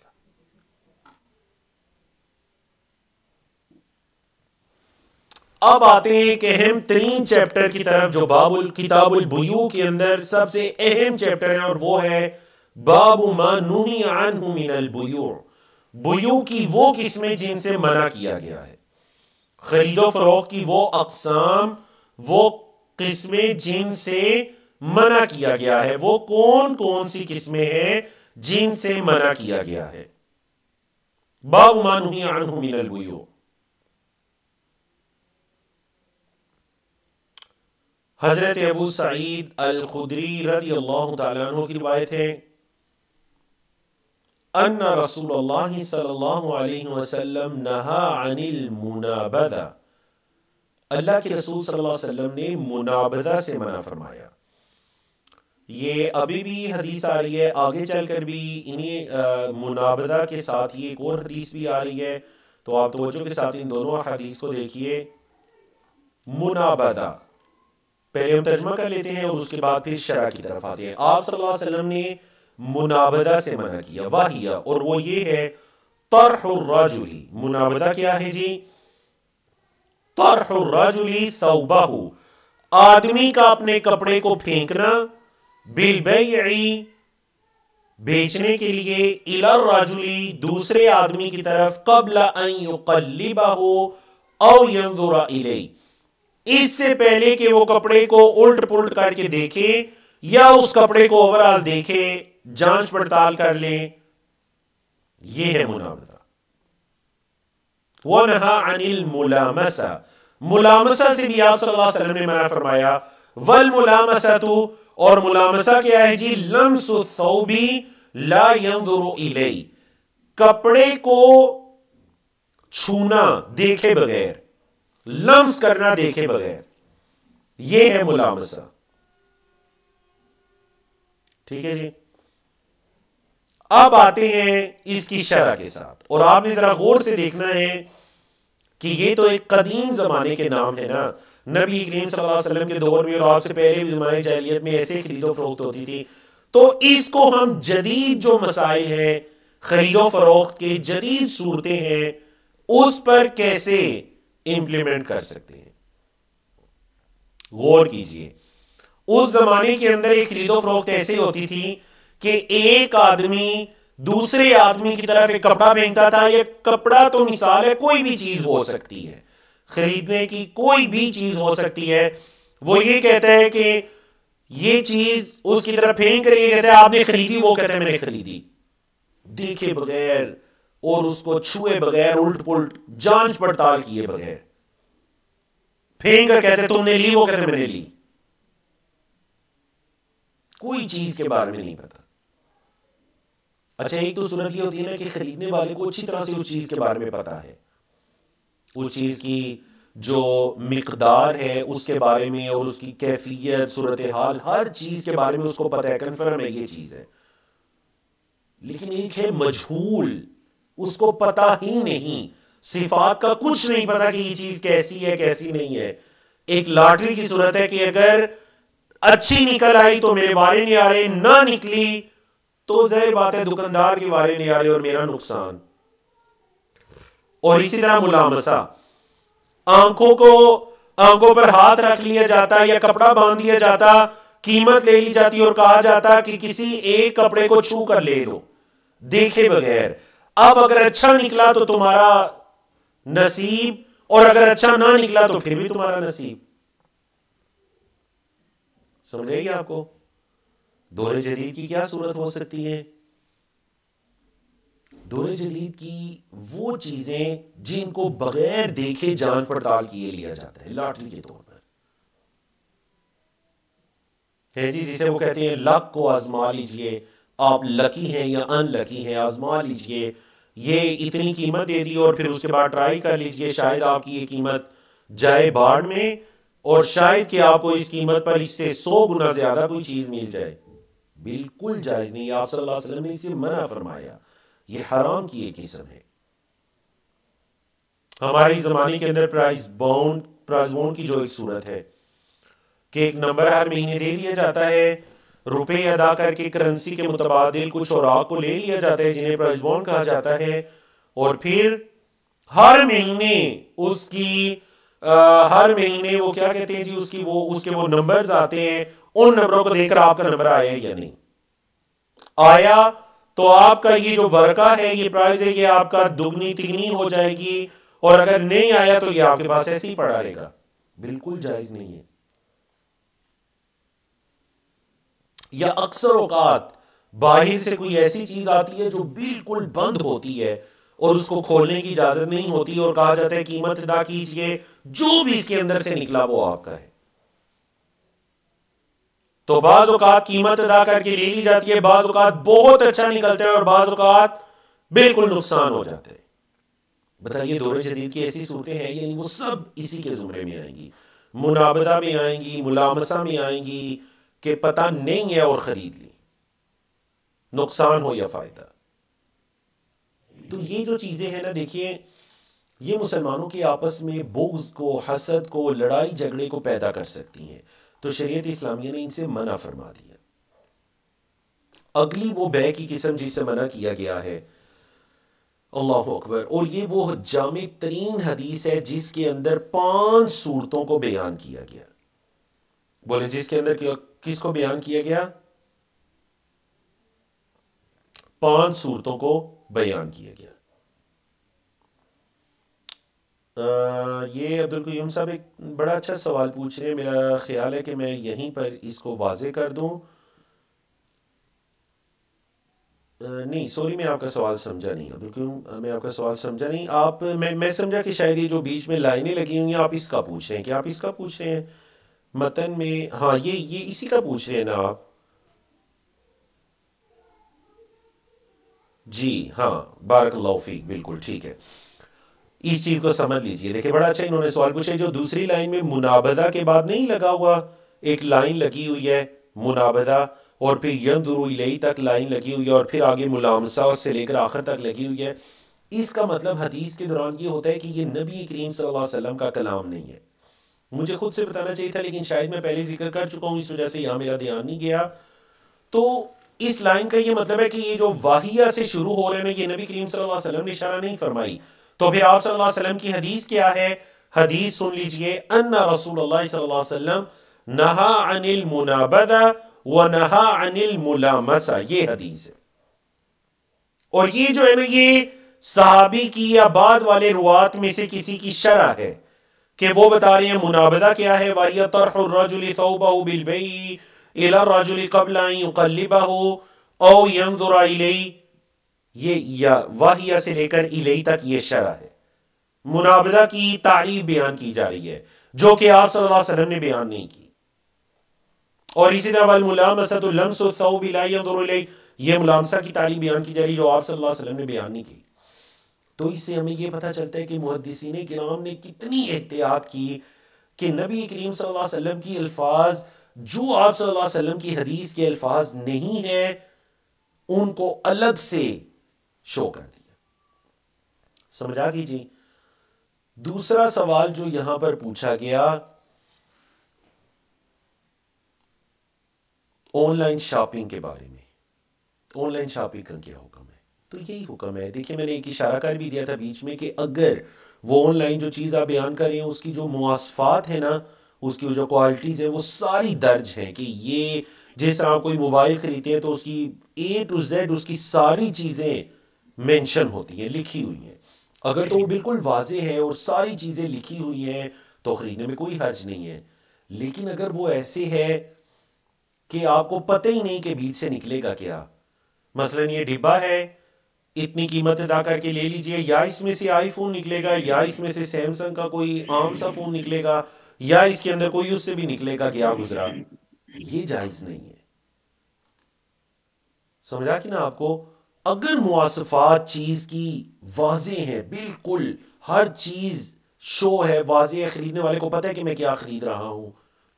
अब आते हैं एक अहम तरीन चैप्टर की तरफ जो किताबुल बुयू के अंदर सबसे अहम चैप्टर है, और वो है बाबु मा नुही अन्हु मिनल बुयू। बुयू की वो किस्में जिनसे मना किया गया है, खरीदो फरोख्त की वो अक़साम, वो किस्में जिनसे मना किया गया है। वो कौन कौन सी किस्में हैं जिनसे मना किया गया है? बाबु मा नुही अन्हु मिनल बुयू। हजरत अबू सईद अल खुदरी रज़ियल्लाहु तआला अन्हु की रिवायत है, अन्ना रसूलुल्लाह सल्लल्लाहु अलैहि वसल्लम नहा अनिल मुनाबदा। अल्लाह के रसूल सल्लल्लाहु अलैहि वसल्लम ने मुनाबदा से मना फरमाया। ये अभी भी हदीस आ रही है, आगे चलकर भी इन्हीं मुनाबदा के साथ ये एक और हदीस भी आ रही है, तो आप तवज्जो के साथ इन दोनों हदीस को देखिए। मुनाबदा पहले हम तर्जुमा कर लेते हैं और उसके बाद फिर शरह की तरफ आते हैं। आप सल्लल्लाहु अलैहि वसल्लम ने मुनाबदा से मना किया, वाहिया, और वो ये है तरहुर रजुली। मुनाबदा क्या है जी? तरहुर रजुली सौबहु, आदमी का अपने कपड़े को फेंकना, बिल बैई, बेचने के लिए, इलर रजुली, दूसरे आदमी की तरफ, क़ब्ल अन युक़ल्लिबहु औ यंज़ुरा इलैहि, इससे पहले कि वो कपड़े को उल्ट पुल्ट करके देखे या उस कपड़े को ओवरऑल देखे, जांच पड़ताल कर ले। ये है मुनाबदा। वनहा अनिल मुलामसा, मुलामसा से भी आप सल्लल्लाहु अलैहि वसल्लम ने मना फरमाया। वल मुलामसतु, और मुलामसा क्या है जी? लम्सु सौबी ला यंजुरु इलैहि, कपड़े को छूना देखे बगैर, लम्स करना देखे बगैर, यह है मुलामसा। ठीक है जी। अब आते हैं इसकी शरह के साथ, और आपने जरा गौर से देखना है कि ये तो एक कदीम जमाने के नाम है ना। नबी करीम सल्लल्लाहु अलैहि वसल्लम के दौर में और आपसे पहले भी ज़माने जाहिलियत में ऐसे खरीदो फरोख्त होती थी। तो इसको हम जदीद जो मसाइल हैं, खरीदो फरोख्त के जदीद सूरतें हैं, उस पर कैसे इंप्लीमेंट कर सकते हैं। गौर कीजिए, उस जमाने के अंदर एक खरीदो फरोख्त ऐसे होती थी कि एक आदमी दूसरे आदमी की तरफ एक कपड़ा फेंकता था। ये कपड़ा तो मिसाल है, कोई भी चीज हो सकती है, खरीदने की कोई भी चीज हो सकती है। वो ये कहता है कि ये चीज उसकी तरफ फेंक कर ये कहता है आपने खरीदी, वो कहता है मैंने खरीदी, देखे बगैर और उसको छुए बगैर, उल्ट पुल्ट जांच पड़ताल किए बगैर फेंक कर कहते तुमने ली, वो कहते मैंने ली। कोई चीज के बारे में नहीं पता। अच्छा, एक तो सूरत ये होती है ना कि खरीदने वाले को अच्छी तरह से उस चीज के बारे में पता है, उस चीज की जो मिकदार है उसके बारे में और उसकी कैफियत, सूरत हाल, हर चीज के बारे में उसको पता है, कन्फर्म है ये चीज है। लेकिन एक है मजहूल, उसको पता ही नहीं, सिफात का कुछ नहीं पता कि ये चीज कैसी है कैसी नहीं है। एक लॉटरी की सूरत है कि अगर अच्छी निकल आई तो मेरे वारे नहीं आ रहे, ना निकली तो जाहिर बात है दुकानदार के वारे नहीं आ रहे और मेरा नुकसान। और इसी तरह मुलामसा, आंखों पर हाथ रख लिया जाता या कपड़ा बांध दिया जाता, कीमत ले ली जाती और कहा जाता कि किसी एक कपड़े को छू कर ले लो देखे बगैर। अब अगर अच्छा निकला तो तुम्हारा नसीब, और अगर अच्छा ना निकला तो फिर भी तुम्हारा नसीब। समझेगी आपको दौरे जदीद की क्या सूरत हो सकती है? दौरे जदीद की वो चीजें जिनको बगैर देखे जांच पड़ताल किए लिया जाता है, लॉटरी के तौर पर है जी, जिसे वो कहते हैं लक को आजमा लीजिए, आप लकी हैं या अनलकी हैं, आजमा लीजिए, ये इतनी कीमत दे दी और फिर उसके बाद ट्राई कर लीजिए, शायद आपकी ये कीमत जाए बाढ़ में और शायद कि आपको इस कीमत पर इससे 100 गुना ज्यादा कोई चीज मिल जाए। बिल्कुल जायज नहीं, आप सल्लल्लाहु अलैहि वसल्लम ने इसे मना फरमाया, ये हराम की एक किस्म है। हमारे जमाने के अंदर प्राइस बॉन्ड की जो एक सूरत है कि एक नंबर हर महीने दे लिया जाता है, रुपए अदा करके करेंसी के मुतबादिल कुछ औराक को ले लिया जाता है जिन्हें प्राइस बॉन्ड कहा जाता है, और फिर हर महीने हर महीने वो क्या कहते हैं जी, उसके वो नंबर्स आते हैं, उन नंबरों को देखकर आपका नंबर आया या नहीं आया तो आपका ये जो वर्का है, ये प्राइस है, ये आपका दुगनी तिगनी हो जाएगी, और अगर नहीं आया तो ये आपके पास ऐसे ही पड़ा रहेगा। बिल्कुल जायज नहीं है। या अक्सर औकात बाहर से कोई ऐसी चीज आती है जो बिल्कुल बंद होती है और उसको खोलने की इजाजत नहीं होती और कहा जाता है कीमत अदा कीजिए, जो भी इसके अंदर से निकला वो आपका है। तो बाज औकात कीमत अदा करके ले ली जाती है, बाज औकात बहुत अच्छा निकलता है और बाज औकात बिल्कुल नुकसान हो जाता है। बताइए दौरे जदीद की ऐसी सूरतें हैं, यानी वो सब इसी के जुमरे में आएंगी, मुनाबदा में आएंगी, मुलामसा में आएंगी कि पता नहीं है और खरीद ली, नुकसान हो या फायदा। तो ये जो चीजें हैं ना, देखिए ये मुसलमानों के आपस में बुग़्ज़ को, हसद को, लड़ाई झगड़े को पैदा कर सकती हैं। तो शरीयत इस्लामिया ने इनसे मना फरमा दिया। अगली वो बै की किस्म जिससे मना किया गया है, अल्लाह अकबर, और ये वो जामे तरीन हदीस है जिसके अंदर 5 सूरतों को बयान किया गया। बोले जिसके अंदर किसको बयान किया गया? 5 सूरतों को बयान किया गया। ये अब्दुल कयूम साहब एक बड़ा अच्छा सवाल पूछ रहे हैं, मेरा ख्याल है कि मैं यहीं पर इसको वाजे कर दूं। नहीं सॉरी, मैं आपका सवाल समझा नहीं अब्दुल कयूम, मैं आपका सवाल समझा नहीं। मैं समझा कि शायद ये जो बीच में लाइनें लगी हुई हैं आप इसका पूछ रहे हैं। क्या आप इसका पूछ रहे हैं मतन में? हाँ, ये इसी का पूछ रहे हैं ना आप? जी हाँ, बारकल्लाहु फीक, बिल्कुल ठीक है। इस चीज को समझ लीजिए। देखिए बड़ा अच्छा इन्होंने सवाल पूछा, जो दूसरी लाइन में मुनाबदा के बाद नहीं लगा हुआ, एक लाइन लगी हुई है मुनाबदा, और फिर यंजुरु इलैहि तक लाइन लगी हुई है, और फिर आगे मुलामसा से लेकर आखिर तक लगी हुई है। इसका मतलब हदीस के दौरान ये होता है कि ये नबी करीम सल्लल्लाहु अलैहि वसल्लम का कलाम नहीं है। मुझे खुद से बताना चाहिए था, लेकिन शायद मैं पहले जिक्र कर चुका हूं, इस वजह से यहां मेरा ध्यान नहीं गया। तो इस लाइन का ये मतलब है कि ये जो वाहिया से शुरू हो रहे हैं ये नबी करीम सल्लल्लाहु अलैहि वसल्लम ने इशारा नहीं फरमाई। तो फिर आप सल्लल्लाहु अलैहि वसल्लम की हदीस क्या है? हदीस सुन लीजिए, अन्ना रसूलुल्लाह सल्लल्लाहु अलैहि वसल्लम नहा अनिल मुनाबदा व नहा अनिल मुलामसा, ये हदीस है। और ये जो है ना, ये सहाबी की या बाद वाले रुवात में से किसी की शरह है कि वो बता रहे हैं मुनाबदा क्या है, वाहिया तरहु रजुली थौबहु बिलबई इला रजुली क़ब्ल अन युक़ल्लिबहु औ यंज़ुरा इलैहि, ये या वाहिया से लेकर इलैहि तक ये शरह है। मुनाबदा की तारीफ बयान की जा रही है जो कि आप सल्लल्लाहु अलैहि वसल्लम ने बयान नहीं की। और इसी तरह वल मुलामसतु लम्सु थौब ला यंज़ुरु इलैहि, ये मुलामसा की तारीफ बयान की जा रही जो आप सल्लल्लाहु अलैहि वसल्लम ने बयान नहीं की। तो इससे हमें यह पता चलता है कि मुहद्दिसीन किराम ने कितनी एहतियात की कि नबी करीम सल्लल्लाहु अलैहि वसल्लम की अल्फाज जो आप सल्लल्लाहु अलैहि वसल्लम की हदीस के अल्फाज नहीं है उनको अलग से शो कर दिया। समझा कीजिए। दूसरा सवाल जो यहां पर पूछा गया, ऑनलाइन शॉपिंग के बारे में। ऑनलाइन शॉपिंग का क्या हुक्म है? तो यही हुक्म है। देखिए, मैंने एक इशारा कर भी दिया था बीच में कि अगर वो ऑनलाइन जो चीज़ आप बयान कर रहे हैं उसकी जो मुआसफात है ना, उसकी जो क्वालिटीज़ हैं वो सारी दर्ज हैं कि ये जिस तरह आप कोई मोबाइल खरीदते हैं तो उसकी A to Z उसकी सारी चीज़ें मेंशन होती हैं, लिखी हुई हैं। अगर तो वो बिल्कुल वाजे है और सारी चीज़ें लिखी हुई हैं तो खरीदने में कोई हर्ज नहीं है। लेकिन अगर वो ऐसे है कि आपको पता ही नहीं कि बीच से निकलेगा क्या, मसलन ये डिब्बा है, इतनी कीमत अदा करके ले लीजिए, या इसमें से आईफोन निकलेगा या इसमें से सैमसंग का कोई आम सा फोन निकलेगा या इसके अंदर कोई उससे भी निकलेगा, क्या गुजरा, ये जायज नहीं है। समझा कि ना आपको? अगर मुआसफात चीज की वाजे हैं, बिल्कुल हर चीज शो है, वाजे है, खरीदने वाले को पता है कि मैं क्या खरीद रहा हूं,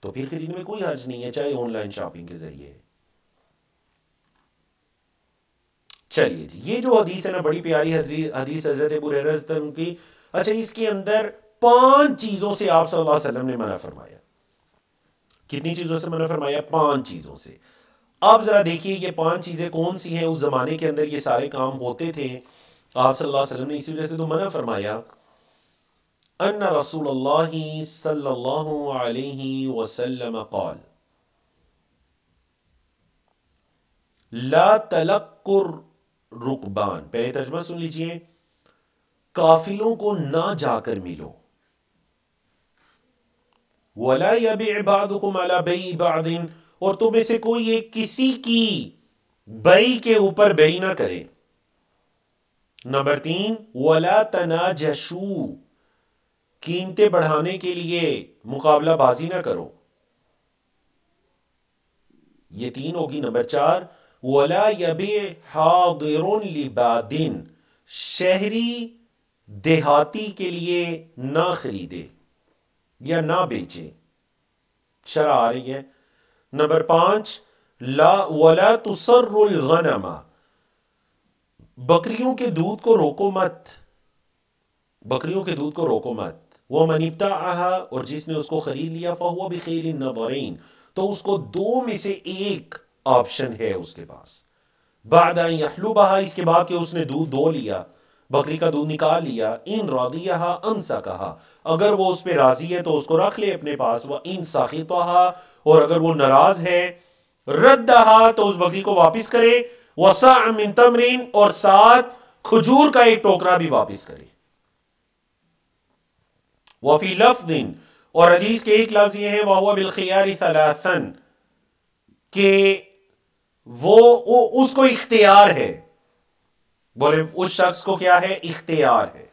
तो फिर खरीदने में कोई हर्ज नहीं है, चाहे ऑनलाइन शॉपिंग के जरिए। चलिए जी, ये जो हदीस है ना, बड़ी प्यारी हदीस हजरत अबू हुरैरा की। अच्छा, इसके अंदर 5 चीजों से आप सल्लल्लाहु अलैहि वसल्लम ने मना फरमाया। कितनी चीजों से मना फरमाया? 5 चीजों से। अब जरा देखिए ये 5 चीजें कौन सी हैं। उस जमाने के अंदर ये सारे काम होते थे, आप सल्लल्लाहु अलैहि वसल्लम ने इसी वजह से तो मना फरमाया। अन्ना रसूलुल्लाह सल्लल्लाहु अलैहि वसल्लम क़ाल ला तलक्कुर रुकबान। पहले तर्जुमा सुन लीजिए, काफिलों को ना जाकर मिलो। वला यबी बादुकुम अला बई बादिन, और तुम में से कोई एक किसी की बई के ऊपर बई ना करे। नंबर 3, वला तनाजशू, कीमतें बढ़ाने के लिए मुकाबला बाजी ना करो, ये 3 होगी। नंबर 4, वला यबी हादिरुन लिबादिन, शहरी देहाती के लिए ना खरीदे या ना बेचे, शरह आ रही है। नंबर 5, ला वला तुसर्रुल गनमा, बकरियों के दूध को रोको मत, बकरियों के दूध को रोको मत। वो मनिब्ताअहा, और जिसने उसको खरीद लिया, फहुवा बिखैरिन नज़रैन, तो उसको 2 में से एक ऑप्शन है उसके पास। बाद अन यहलुबहा, इसके बाद कि उसने दूध दो लिया, बकरी का दूध निकाल लिया। इन रादियहा अमसकहा, अगर वो उस पर राजी है तो उसको रख ले अपने पास। वह इन साखितहा, और अगर वो नाराज है, रद्दहा, तो उस बकरी को वापिस करे। वसा मिन तमरीन, और साथ खजूर का एक टोकरा भी वापिस करे। वफी लफ्दिन, और हदीस के एक लफ्ज ये है, वह बिल खियारी सलासन, के वो उसको इख्तियार है। बोले उस शख्स को क्या है? इख्तियार है।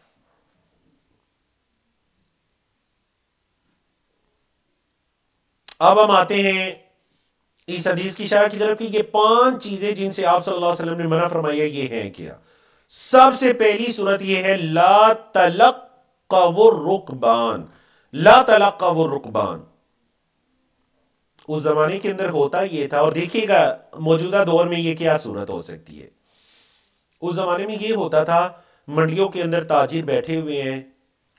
अब हम आते हैं इस हदीस की इशारा की तरफ कि ये 5 चीजें जिनसे आप सल्लल्लाहु अलैहि वसल्लम ने मना फरमाया, ये हैं क्या? सबसे पहली सूरत ये है, ला तलक्कवुर रुकबान। ला तलक्कवुर रुकबान, उस जमाने के अंदर होता ये था, और देखिएगा मौजूदा दौर में ये क्या सूरत हो सकती है। उस जमाने में ये होता था, मंडियों के अंदर ताजिर बैठे हुए हैं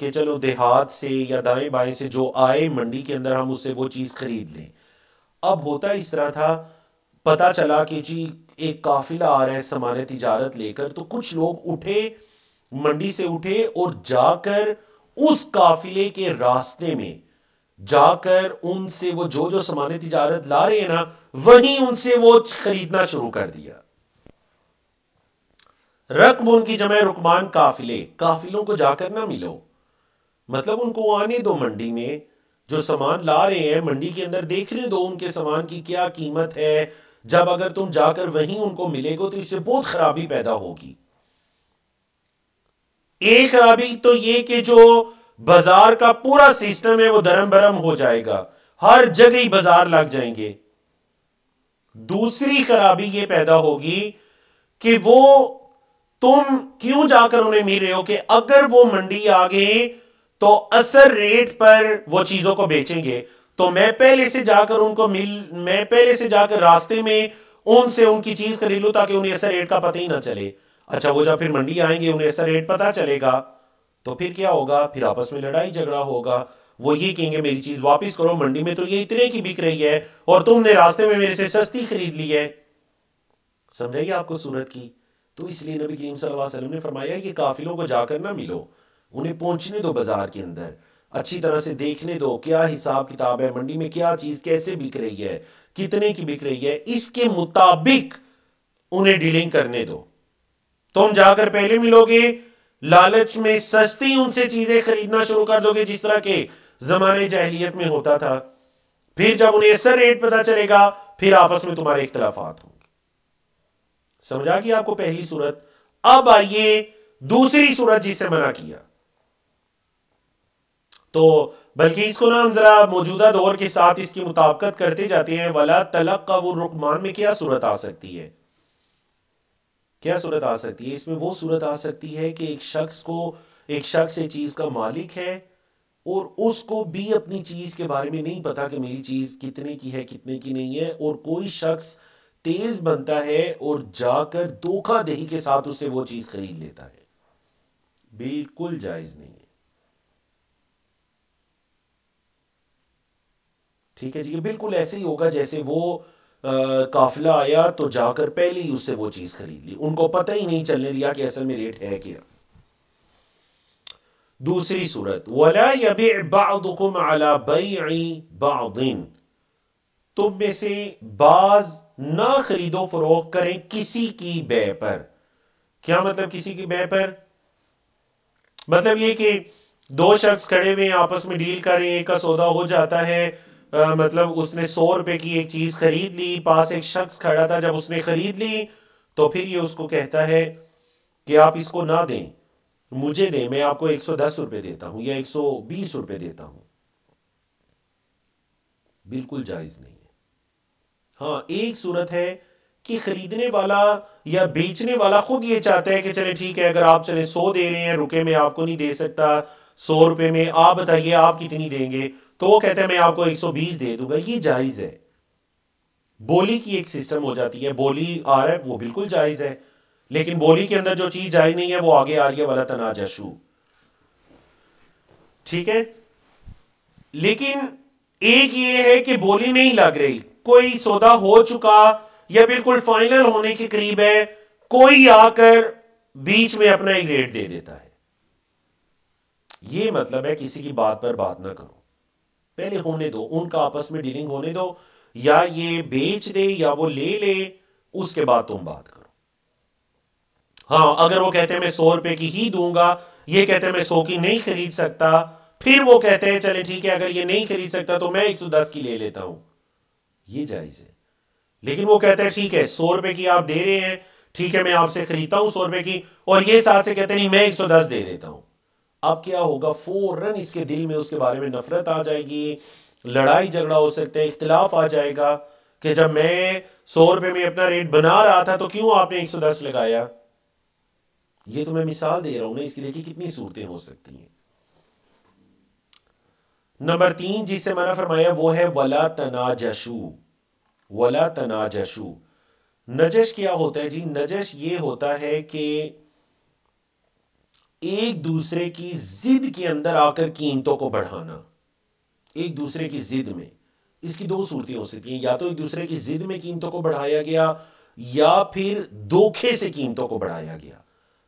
कि चलो देहात से या दाएं बाएं से जो आए मंडी के अंदर हम उससे वो चीज खरीद लें। अब होता इस तरह था, पता चला कि जी एक काफिला आ रहा है सामान तिजारत लेकर, तो कुछ लोग उठे, मंडी से उठे और जाकर उस काफिले के रास्ते में जाकर उनसे वो जो जो सामान तिजारत ला रहे हैं ना, वहीं उनसे वो खरीदना शुरू कर दिया। रकब उनकी जमा रुकमान काफिले, काफिलों को जाकर ना मिलो, मतलब उनको आने दो मंडी में, जो सामान ला रहे हैं मंडी के अंदर देखने दो उनके सामान की क्या कीमत है। जब अगर तुम जाकर वहीं उनको मिलेगो तो इससे बहुत खराबी पैदा होगी। एक खराबी तो ये कि जो बाजार का पूरा सिस्टम है वो दरम बरम हो जाएगा, हर जगह ही बाजार लग जाएंगे। दूसरी खराबी ये पैदा होगी कि वो तुम क्यों जाकर उन्हें मिल रहे हो कि अगर वो मंडी आ गए तो असर रेट पर वो चीजों को बेचेंगे, तो मैं पहले से जाकर रास्ते में उनसे उनकी चीज खरीद लूं ताकि उन्हें असर रेट का पता ही ना चले। अच्छा, वो जब फिर मंडी आएंगे उन्हें असर रेट पता चलेगा तो फिर क्या होगा, फिर आपस में लड़ाई झगड़ा होगा। वो ये कहेंगे मेरी चीज वापस करो, मंडी में तो ये इतने की बिक रही है और तुमने रास्ते में मेरे से सस्ती खरीद ली है। समझाइए आपको सूरत की। तो इसलिए नबी करीम सल्लल्लाहु अलैहि वसल्लम ने फरमाया कि काफिलों को जाकर ना मिलो, उन्हें पहुंचने दो बाजार के अंदर, अच्छी तरह से देखने दो क्या हिसाब किताब है, मंडी में क्या चीज कैसे बिक रही है, कितने की बिक रही है, इसके मुताबिक उन्हें डीलिंग करने दो। तुम जाकर पहले मिलोगे, लालच में सस्ती उनसे चीजें खरीदना शुरू कर दोगे जिस तरह के जमाने जाहिलियत में होता था। फिर जब उन्हें असर रेट पता चलेगा फिर आपस में तुम्हारे इख्तिलाफात होंगे। समझा कि आपको पहली सूरत। अब आइए दूसरी सूरत जिससे मना किया, तो बल्कि इसको ना हम जरा मौजूदा दौर के साथ इसकी मुताबिकत करते जाते हैं। वला तलक़्क़बुर रुकमान में क्या सूरत आ सकती है, क्या सूरत आ सकती है? इसमें वो सूरत आ सकती है कि एक शख्स एक चीज का मालिक है और उसको भी अपनी चीज के बारे में नहीं पता कि मेरी चीज कितने की है कितने की नहीं है, और कोई शख्स तेज बनता है और जाकर धोखाधड़ी के साथ उससे वो चीज खरीद लेता है। बिल्कुल जायज नहीं है। ठीक है जी, बिल्कुल ऐसे ही होगा जैसे वो काफिला आया तो जाकर पहले ही उससे वो चीज खरीद ली, उनको पता ही नहीं चलने दिया कि असल में रेट है क्या। दूसरी सूरत, वला यबि बअदुकुम अला बै'i बअदिन, तुम में से बाज ना खरीदो फरोख्त करें किसी की बै पर। क्या मतलब किसी की बै पर? मतलब ये कि दो शख्स खड़े हुए आपस में डील करें, एक का सौदा हो जाता है, मतलब उसने 100 रुपए की एक चीज खरीद ली, पास एक शख्स खड़ा था, जब उसने खरीद ली तो फिर ये उसको कहता है कि आप इसको ना दें, मुझे दें, मैं आपको 110 रुपए देता हूं या 120 रुपए देता हूं। बिल्कुल जायज नहीं है। हाँ, एक सूरत है कि खरीदने वाला या बेचने वाला खुद ये चाहता है कि चले ठीक है, अगर आप चले 100 दे रहे हैं, रुके मैं आपको नहीं दे सकता 100 रुपए में, आप बताइए आप कितनी देंगे, तो वो कहता है मैं आपको 120 दे दूंगा। ये जायज है। बोली की एक सिस्टम हो जाती है, बोली आ रहा है वो बिल्कुल जायज है, लेकिन बोली के अंदर जो चीज जायज नहीं है वो आगे आ रही है, वाला तनाजशु। ठीक है, लेकिन एक ये है कि बोली नहीं लग रही, कोई सौदा हो चुका या बिल्कुल फाइनल होने के करीब है, कोई आकर बीच में अपना एक रेट दे देता है। ये मतलब है किसी की बात पर बात ना करो, पहले होने दो, उनका आपस में डीलिंग होने दो, या ये बेच दे या वो ले ले, उसके बाद तुम बात करो। हाँ, अगर वो कहते हैं मैं 100 रुपए की ही दूंगा, ये कहते हैं मैं 100 की नहीं खरीद सकता, फिर वो कहते हैं चले ठीक है अगर ये नहीं खरीद सकता तो मैं 110 की ले लेता हूं, ये जायज है। लेकिन वो कहते हैं ठीक है 100 रुपए की आप दे रहे हैं, ठीक है मैं आपसे खरीदता हूं 100 रुपए की, और ये साथ से कहते हैं नहीं मैं 110 दे देता हूं। अब क्या होगा, फौरन इसके दिल में उसके बारे में नफरत आ जाएगी, लड़ाई झगड़ा हो सकता है, इख्तिलाफ आ जाएगा कि जब मैं 100 रुपए में अपना रेट बना रहा था तो क्यों आपने 110 लगाया। ये तो मैं मिसाल दे रहा हूं ना, इसके लिए कि कितनी सूरतें हो सकती हैं। नंबर 3 जिससे मना फरमाया वो है वला तनाजशु। वला तनाजशु, नजश क्या होता है जी? नजश ये होता है कि एक दूसरे की जिद के अंदर आकर कीमतों को बढ़ाना, एक दूसरे की जिद में। इसकी दो सूरतें हो सकती हैं, या तो एक दूसरे की जिद में कीमतों को बढ़ाया गया, या फिर धोखे से कीमतों को बढ़ाया गया।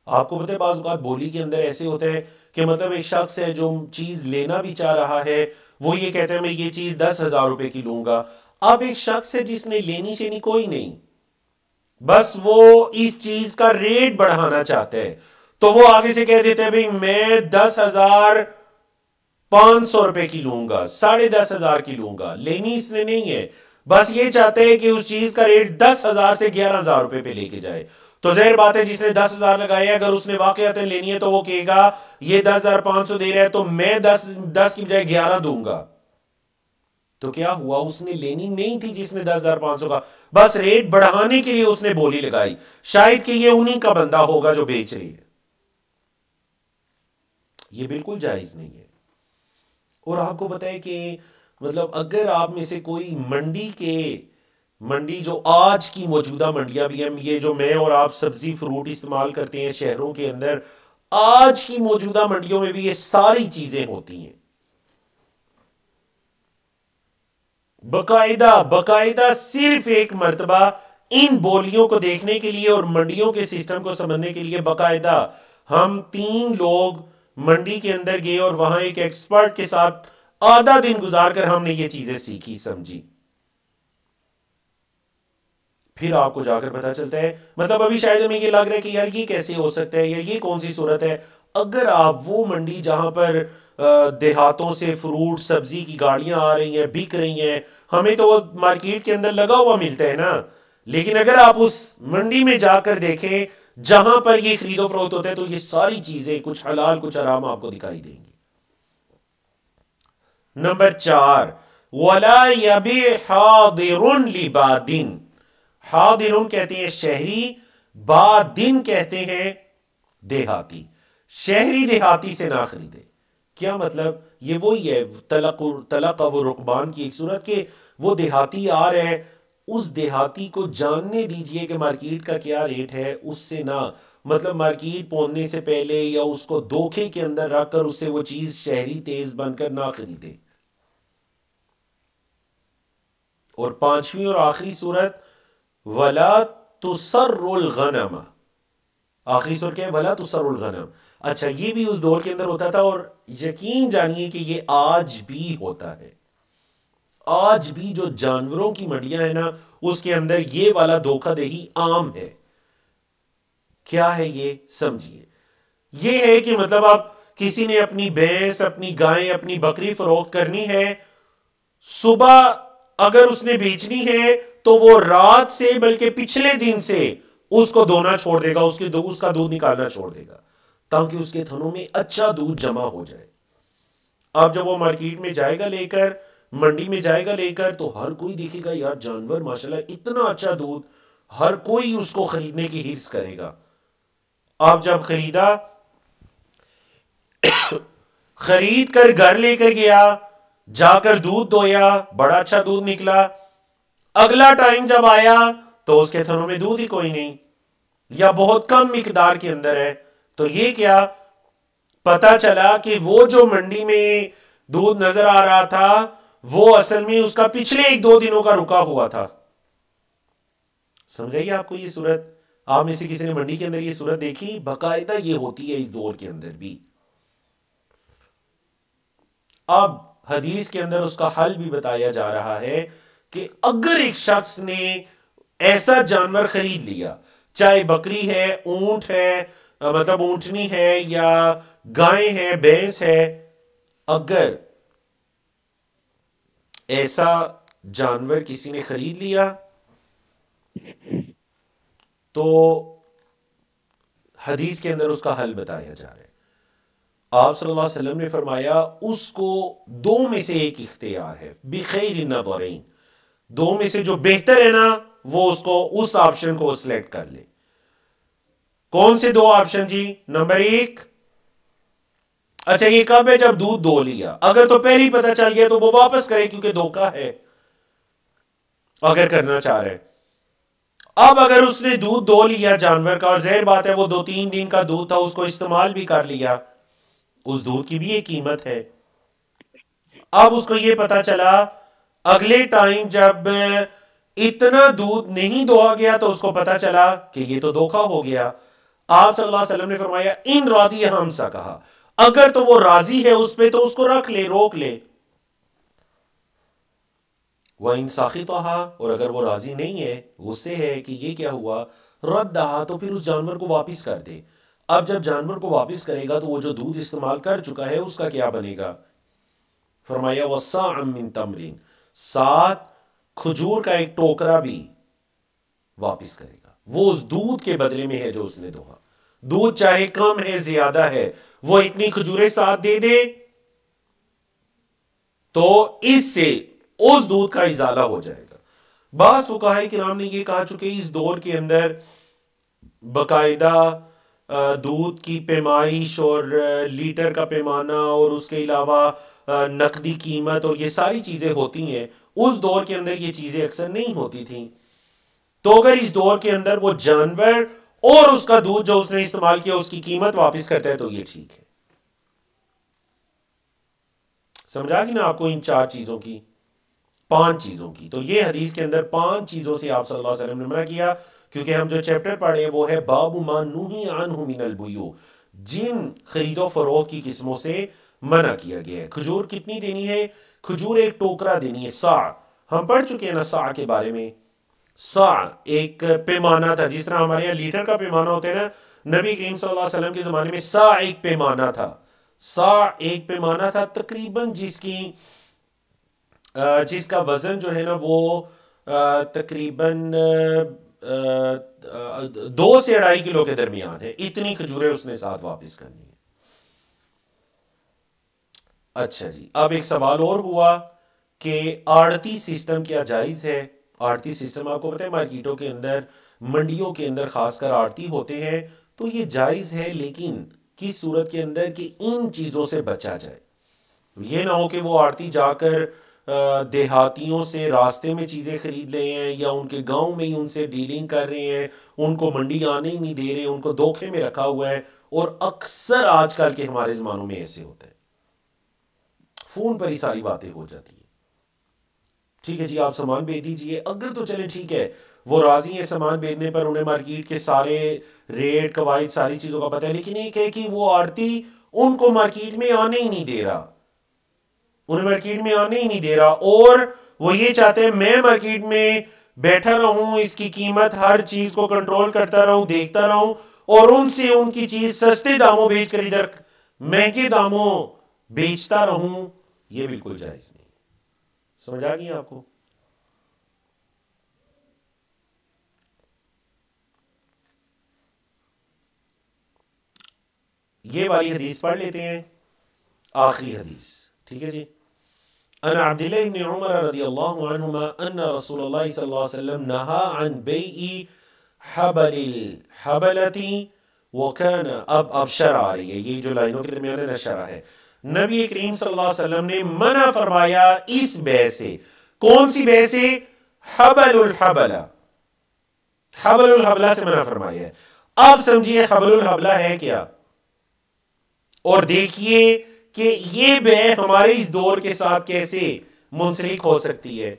आपको पता है बाज़ औक़ात बोली के अंदर ऐसे होते हैं कि मतलब एक शख्स है जो चीज लेना भी चाह रहा है, वो ये कहता है मैं ये चीज 10,000 रुपए की लूंगा। अब एक शख्स है जिसने लेनी शेनी कोई नहीं, बस वो इस चीज का रेट बढ़ाना चाहते हैं, तो वो आगे से कह देते हैं भाई मैं 10,500 रुपए की लूंगा, 10,500 की लूंगा। लेनी इसने नहीं है, बस ये चाहते हैं कि उस चीज का रेट 10,000 से 11,000 रुपए पे लेके जाए। तो जाहिर बात है जिसने 10,000 लगाया, अगर उसने वाकईतन लेनी है तो वो कहेगा ये 10,500 दे रहा है तो मैं 10 की बजाय 11 दूंगा। तो क्या हुआ, उसने लेनी नहीं थी जिसने 10,500 का, बस रेट बढ़ाने के लिए उसने बोली लगाई, शायद कि ये उन्हीं का बंदा होगा जो बेच रही है। ये बिल्कुल जायज नहीं है। और आपको पता है कि मतलब अगर आप में से कोई मंडी जो आज की मौजूदा मंडियां भी हैं, ये जो मैं और आप सब्जी फ्रूट इस्तेमाल करते हैं शहरों के अंदर, आज की मौजूदा मंडियों में भी ये सारी चीजें होती हैं। बकायदा सिर्फ एक मर्तबा इन बोलियों को देखने के लिए और मंडियों के सिस्टम को समझने के लिए बकायदा हम 3 लोग मंडी के अंदर गए और वहां एक एक्सपर्ट के साथ आधा दिन गुजारकर हमने ये चीजें सीखी समझी। फिर आपको जाकर पता चलता है, मतलब अभी शायद हमें ये लग रहा है कि यार ये कैसे हो सकता है या ये कौन सी सूरत है। अगर आप वो मंडी जहां पर देहातों से फ्रूट सब्जी की गाड़ियां आ रही हैं, बिक रही हैं, हमें तो वो मार्केट के अंदर लगा हुआ मिलता है ना, लेकिन अगर आप उस मंडी में जाकर देखें जहां पर ये खरीदो फरोख्त होता है, तो ये सारी चीजें कुछ हलाल कुछ हराम आपको दिखाई देंगी। नंबर 4, वला यबी हादिरुन लिबादिन। हादिरुन कहते हैं शहरी, बादिन कहते हैं देहाती। शहरी देहाती से ना खरीदे। क्या मतलब, ये वही है तलक व रुकबान की एक सूरत के वो देहाती आ रहा है, उस देहाती को जानने दीजिए कि मार्केट का क्या रेट है, उससे ना मतलब मार्केट पहुंचने से पहले या उसको धोखे के अंदर रखकर उससे वो चीज शहरी तेज बनकर ना खरीदे। और 5वीं और आखिरी सूरत, वला तुसर्रुल गनम। आखिरी सूरत क्या है, वला तुसर्रुल गनम। अच्छा, ये भी उस दौर के अंदर होता था और यकीन जानिए कि ये आज भी होता है। आज भी जो जानवरों की मंडियां है ना, उसके अंदर ये वाला धोखाधड़ी आम है। क्या है ये समझिए, ये है कि मतलब आप किसी ने अपनी भैंस अपनी गाय अपनी बकरी फरोख्त करनी है, सुबह अगर उसने बेचनी है तो वो रात से बल्कि पिछले दिन से उसको धोना छोड़ देगा, उसका दूध निकालना छोड़ देगा ताकि उसके थनों में अच्छा दूध जमा हो जाए। अब जब वो मार्केट में जाएगा लेकर, मंडी में जाएगा लेकर, तो हर कोई देखेगा यार जानवर माशाल्लाह इतना अच्छा दूध, हर कोई उसको खरीदने की हिर्स करेगा। अब जब खरीद कर घर लेकर गया, जाकर दूध दोया, बड़ा अच्छा दूध निकला। अगला टाइम जब आया तो उसके थनों में दूध ही कोई नहीं या बहुत कम मिकदार के अंदर है। तो ये क्या पता चला कि वो जो मंडी में दूध नजर आ रहा था वो असल में उसका पिछले 1-2 दिनों का रुका हुआ था। समझाइए आपको ये सूरत, आप में से किसी ने मंडी के अंदर ये सूरत देखी? बकायदा ये होती है इस दौर के अंदर भी। अब हदीस के अंदर उसका हल भी बताया जा रहा है कि अगर एक शख्स ने ऐसा जानवर खरीद लिया, चाहे बकरी है, ऊंट है, मतलब ऊंटनी है या गाय है, भैंस है, अगर ऐसा जानवर किसी ने खरीद लिया तो हदीस के अंदर उसका हल बताया जा रहा है। आप सल्लल्लाहु अलैहि वसल्लम ने फरमाया उसको 2 में से एक इख्तियार है, बिखैर नज़रैन, 2 में से जो बेहतर है ना वो उसको उस ऑप्शन को सिलेक्ट कर ले। कौन से 2 ऑप्शन जी? नंबर 1, अच्छा ये कब है? जब दूध दो लिया। अगर तो पहले ही पता चल गया तो वो वापस करे क्योंकि धोखा है अगर करना चाह रहे। अब अगर उसने दूध दो लिया जानवर का, और जाहिर बात है वो 2-3 दिन का दूध था, उसको इस्तेमाल भी कर लिया, उस दूध की भी एक कीमत है। अब उसको ये पता चला अगले टाइम जब इतना दूध नहीं दोहा गया तो उसको पता चला कि ये तो धोखा हो गया। आप सल्लल्लाहु अलैहि वसल्लम ने फरमाया इन रादी हमसा, कहा अगर तो वो राजी है उस पे तो उसको रख ले, रोक ले। वह इन साखितहा, और अगर वो राजी नहीं है, गुस्से है कि ये क्या हुआ, रद्दहा, तो फिर उस जानवर को वापस कर दे। अब जब जानवर को वापस करेगा तो वो जो दूध इस्तेमाल कर चुका है उसका क्या बनेगा। फरमाया वस्साअम मिन तमरिन, साथ खजूर का एक टोकरा भी वापस करेगा। वो उस दूध के बदले में है जो उसने दोहा। दूध चाहे कम है ज्यादा है, वो इतनी खजूरें साथ दे दे तो इससे उस दूध का इजाला हो जाएगा। बास फुकाहे किराम ने यह कहा चुके इस दौर के अंदर बकायदा दूध की पैमाइश और लीटर का पैमाना और उसके अलावा नकदी कीमत और ये सारी चीजें होती हैं। उस दौर के अंदर ये चीजें अक्सर नहीं होती थी। तो अगर इस दौर के अंदर वो जानवर और उसका दूध जो उसने इस्तेमाल किया उसकी कीमत वापस करता है तो ये ठीक है। समझा कि ना आपको इन 4 चीजों की, 5 चीजों की। तो ये हदीस के अंदर 5 चीजों से आप सल्लल्लाहु अलैहि वसल्लम ने मना किया, क्योंकि हम जो चैप्टर पढ़े हैं वो है बाबु मा नुही अन्हु मिनल बुयू, जिन खरीदो फरोख्त की किस्मों से मना किया गया है। खजूर कितनी देनी है, खजूर एक टोकरा देनी है। सा हम पढ़ चुके हैं ना सा के बारे में। सा एक पैमाना था, जिस तरह हमारे यहाँ लीटर का पैमाना होता है ना, नबी करीम सल्लल्लाहु अलैहि वसल्लम के जमाने में सा एक पैमाना था। सा एक पैमाना था तकरीबन जिसका वजन जो है ना वो तकरीबन 2 से 2.5 किलो के दरमियान है। इतनी खजूरें उसने साथ वापस करनी है। अच्छा जी, अब एक सवाल और हुआ कि आड़ती सिस्टम क्या जायज है। आड़ती सिस्टम आपको पता है मार्केटों के अंदर, मंडियों के अंदर खासकर आड़ती होते हैं, तो ये जायज है, लेकिन किस सूरत के अंदर कि इन चीजों से बचा जाए। ये ना हो कि वो आड़ती जाकर देहातियों से रास्ते में चीजें खरीद रहे हैं या उनके गांव में ही उनसे डीलिंग कर रहे हैं, उनको मंडी आने ही नहीं दे रहे, उनको धोखे में रखा हुआ है। और अक्सर आजकल के हमारे जमानों में ऐसे होता है, फोन पर ही सारी बातें हो जाती है। ठीक है जी, आप सामान भेज दीजिए, अगर तो चले ठीक है, वो राजी है सामान भेजने पर, उन्हें मार्केट के सारे रेट कवायद सारी चीजों का पता है, लेकिन एक है कि वो आड़ती उनको मार्केट में आने ही नहीं दे रहा, उन्हें मार्केट में आने ही नहीं दे रहा। और वो ये चाहते हैं मैं मार्केट में बैठा रहूं, इसकी कीमत हर चीज को कंट्रोल करता रहूं, देखता रहूं, और उनसे उनकी चीज सस्ते दामों बेचकर इधर महंगे दामों बेचता रहूं। ये बिल्कुल जायज नहीं। समझ आ गई आपको। ये वाली हदीस पढ़ लेते हैं, आखिरी हदीस। ठीक है जी। अन अब्दुल्लाह इब्न उमर रज़ियल्लाहु अन्हुमा अन्ना रसूलुल्लाह सल्लल्लाहु अलैहि वसल्लम नहा अन बैई हबलिल हबलती व कान, अब शरह आ रही है, ये जो लाइनों के दरमियान है ना शरह है। नबी करीम सल्लल्लाहु अलैहि वसल्लम ने मना फरमाया इस बै से। कौन सी बै से? हबलुल हबला, हबलुल हबला से मना फरमाया है। आप समझिए हबलुल हबला है क्या, और देखिए कि ये बै हमारे इस दौर के साथ कैसे मुंसलिक हो सकती है।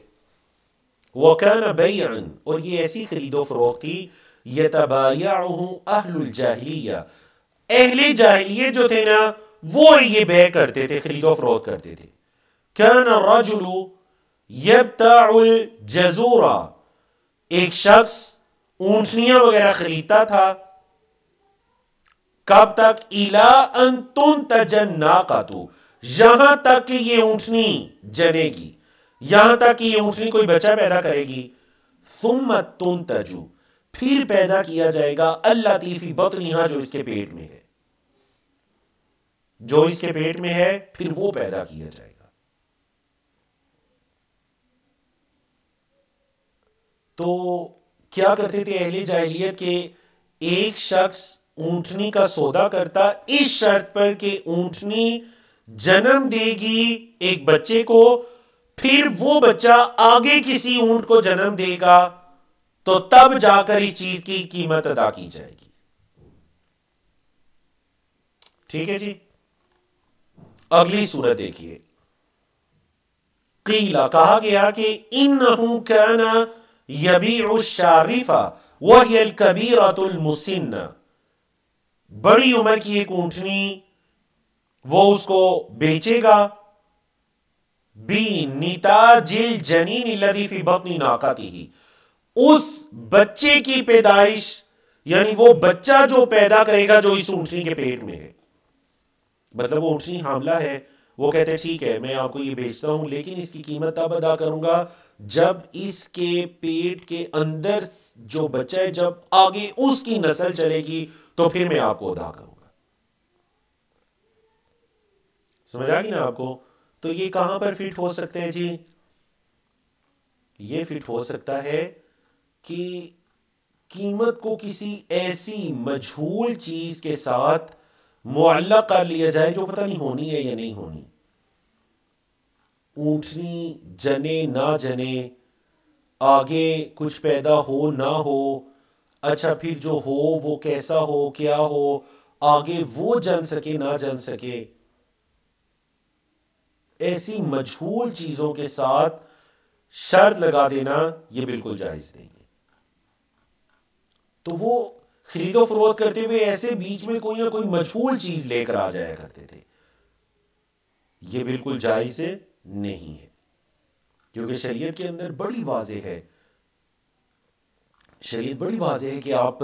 वकान बैअन, और ये ऐसी खरीदो फरोख्त थी, यतबायअहु अहलुल जाहिलिया, अहले जाहिलियत जो थे ना वो ये बै करते थे, खरीदो फरोख्त करते थे। कान रजुलु यब्ताउल जजूरा, एक शख्स ऊंटनियां वगैरह खरीदता था। कब तक? इला अन तुनतजन नाकातु, यहां तक कि ये ऊंटनी जनेगी, यहां तक कि ये ऊंटनी कोई बच्चा पैदा करेगी। सुम्मा तुनतजु, फिर पैदा किया जाएगा अल्लती फी बतनिहा, जो इसके पेट में है, जो इसके पेट में है फिर वो पैदा किया जाएगा। तो क्या करते थे अहले जाहिलियत के, एक शख्स ऊंटनी का सौदा करता इस शर्त पर कि ऊंटनी जन्म देगी एक बच्चे को, फिर वो बच्चा आगे किसी ऊंट को जन्म देगा, तो तब जाकर इस चीज की कीमत अदा की जाएगी। ठीक है जी। अगली सूरत देखिए। कीला, कहा गया कि इन्नहु काना यबीउ शारिफा वहियल कबीरतुल मुसिन्ना, बड़ी उम्र की एक ऊंटनी वो उसको बेचेगा। बी निताजिल जनीन लदी फी बत्नी नाकतिही, उस बच्चे की पैदाइश यानी वो बच्चा जो पैदा करेगा जो इस ऊंटनी के पेट में है, मतलब वो ऊंटनी हामला है, वो कहते हैं ठीक है मैं आपको ये बेचता हूं लेकिन इसकी कीमत तब अदा करूंगा जब इसके पेट के अंदर जो बच्चा है जब आगे उसकी नस्ल चलेगी तो फिर मैं आपको अदा करूंगा। समझ आ गई ना आपको? तो ये कहां पर फिट हो सकते हैं जी? ये फिट हो सकता है कि कीमत को किसी ऐसी मजहूल चीज के साथ मुअल्लक कर लिया जाए जो पता नहीं होनी है या नहीं होनी। ऊंटनी जने ना जने, आगे कुछ पैदा हो ना हो, अच्छा फिर जो हो वो कैसा हो क्या हो, आगे वो जन सके ना जन सके, ऐसी मजहूल चीजों के साथ शर्त लगा देना ये बिल्कुल जायज नहीं है। तो वो खरीदो फरोख्त करते हुए ऐसे बीच में कोई ना कोई मजहूल चीज लेकर आ जाया करते थे, ये बिल्कुल जायज नहीं है क्योंकि शरीयत के अंदर बड़ी वाज़ेह है, शरीयत बड़ी वाज़ेह है कि आप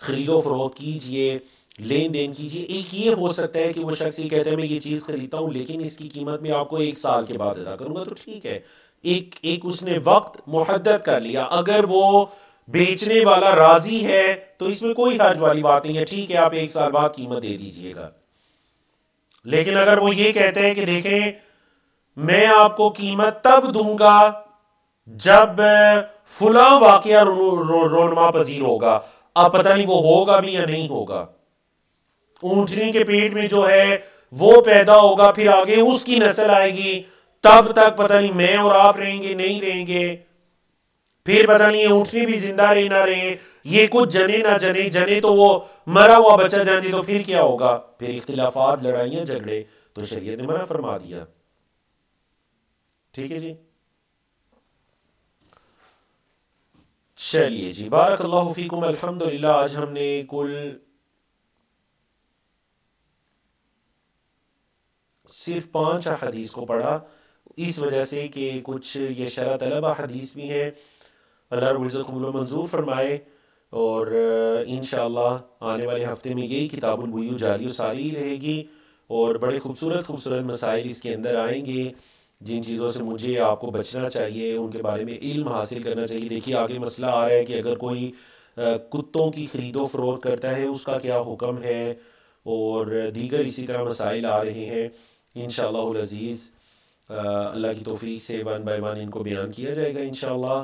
खरीदो फरोख्त कीजिए, लेन देन कीजिए। एक ये हो सकता है कि वो शख्स ये कहता है मैं ये चीज़ खरीदता हूँ लेकिन इसकी कीमत मैं आपको 1 साल के बाद अदा करूंगा, तो ठीक है, एक उसने वक्त मुहद्दद कर लिया। अगर वो बेचने वाला राजी है तो इसमें कोई हर्ज वाली बात नहीं है, ठीक है आप 1 साल बाद कीमत दे दीजिएगा। लेकिन अगर वो ये कहते हैं कि देखें मैं आपको कीमत तब दूंगा जब फुला वाकया रोनमा पजीर होगा, अब पता नहीं वो होगा भी या नहीं होगा, ऊंटनी के पेट में जो है वो पैदा होगा, फिर आगे उसकी नस्ल आएगी, तब तक पता नहीं मैं और आप रहेंगे नहीं रहेंगे, फिर पता नहीं ऊंटनी भी जिंदा रहे ना रहे, ये कुछ जने ना जने, जने तो वो मरा हुआ बच्चा जाने तो फिर क्या होगा, फिर इख्तिलाफात लड़ाइयां झगड़े, तो शरीयत ने मना फरमा दिया। ठीक है जी, चलिए जी, बारकल्लाहु फीकुम। अल्हम्दुलिल्लाह आज हमने कुल सिर्फ 5 हदीस को पढ़ा, इस वजह से कि कुछ ये शरह तलबा हदीस भी हैं, अल्लाह रब्बुल इज्जत कबूल मंजूर फरमाए। और इंशाअल्लाह आने वाले हफ्ते में यही किताबुल बुयू जारी और सारी रहेगी और बड़े खूबसूरत खूबसूरत मसाइल इसके अंदर आएंगे, जिन चीज़ों से मुझे आपको बचना चाहिए, उनके बारे में इल्म हासिल करना चाहिए। देखिए आगे मसला आ रहा है कि अगर कोई कुत्तों की खरीदो फरोख्त करता है उसका क्या हुक्म है, और दीगर इसी तरह मसाइल आ रहे हैं। इंशाअल्लाहुल अज़ीज़ अल्लाह की तौफीक से 1 बाय 1 इनको बयान किया जाएगा इंशाअल्लाह।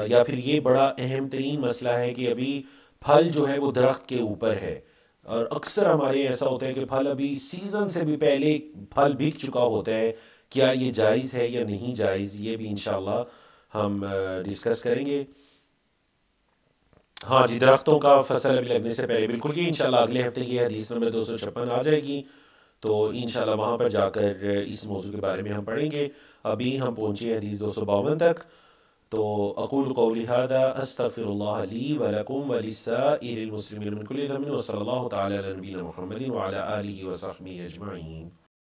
या फिर ये बड़ा अहम तरीन मसला है कि अभी फल जो है वो दरख्त के ऊपर है, और अक्सर हमारे ऐसा होता है कि फल अभी सीज़न से भी पहले फल बिक चुका होता है, क्या ये जायज़ है या नहीं जायज़, ये भी इंशाअल्लाह हम डिस्कस करेंगे। हाँ जी, दरख्तों का फसल अभी लगने से पहले बिल्कुल, कि इंशाल्लाह अगले हफ्ते की हदीस नंबर 256 आ जाएगी, तो इंशाल्लाह वहाँ पर जाकर इस मौजू के बारे में हम पढ़ेंगे। अभी हम पहुँचे हदीस 252 तक। तो अक़ूलु क़ौली हाज़ा अस्तग़फ़िरुल्लाह ली व लकुम व लिस्साइरिल मुस्लिमीन मिन कुल्लि ज़ंबिन व सल्लल्लाहु तआला अला नबीना मुहम्मदिन व अला आलिहि व सहबिहि अजमईन।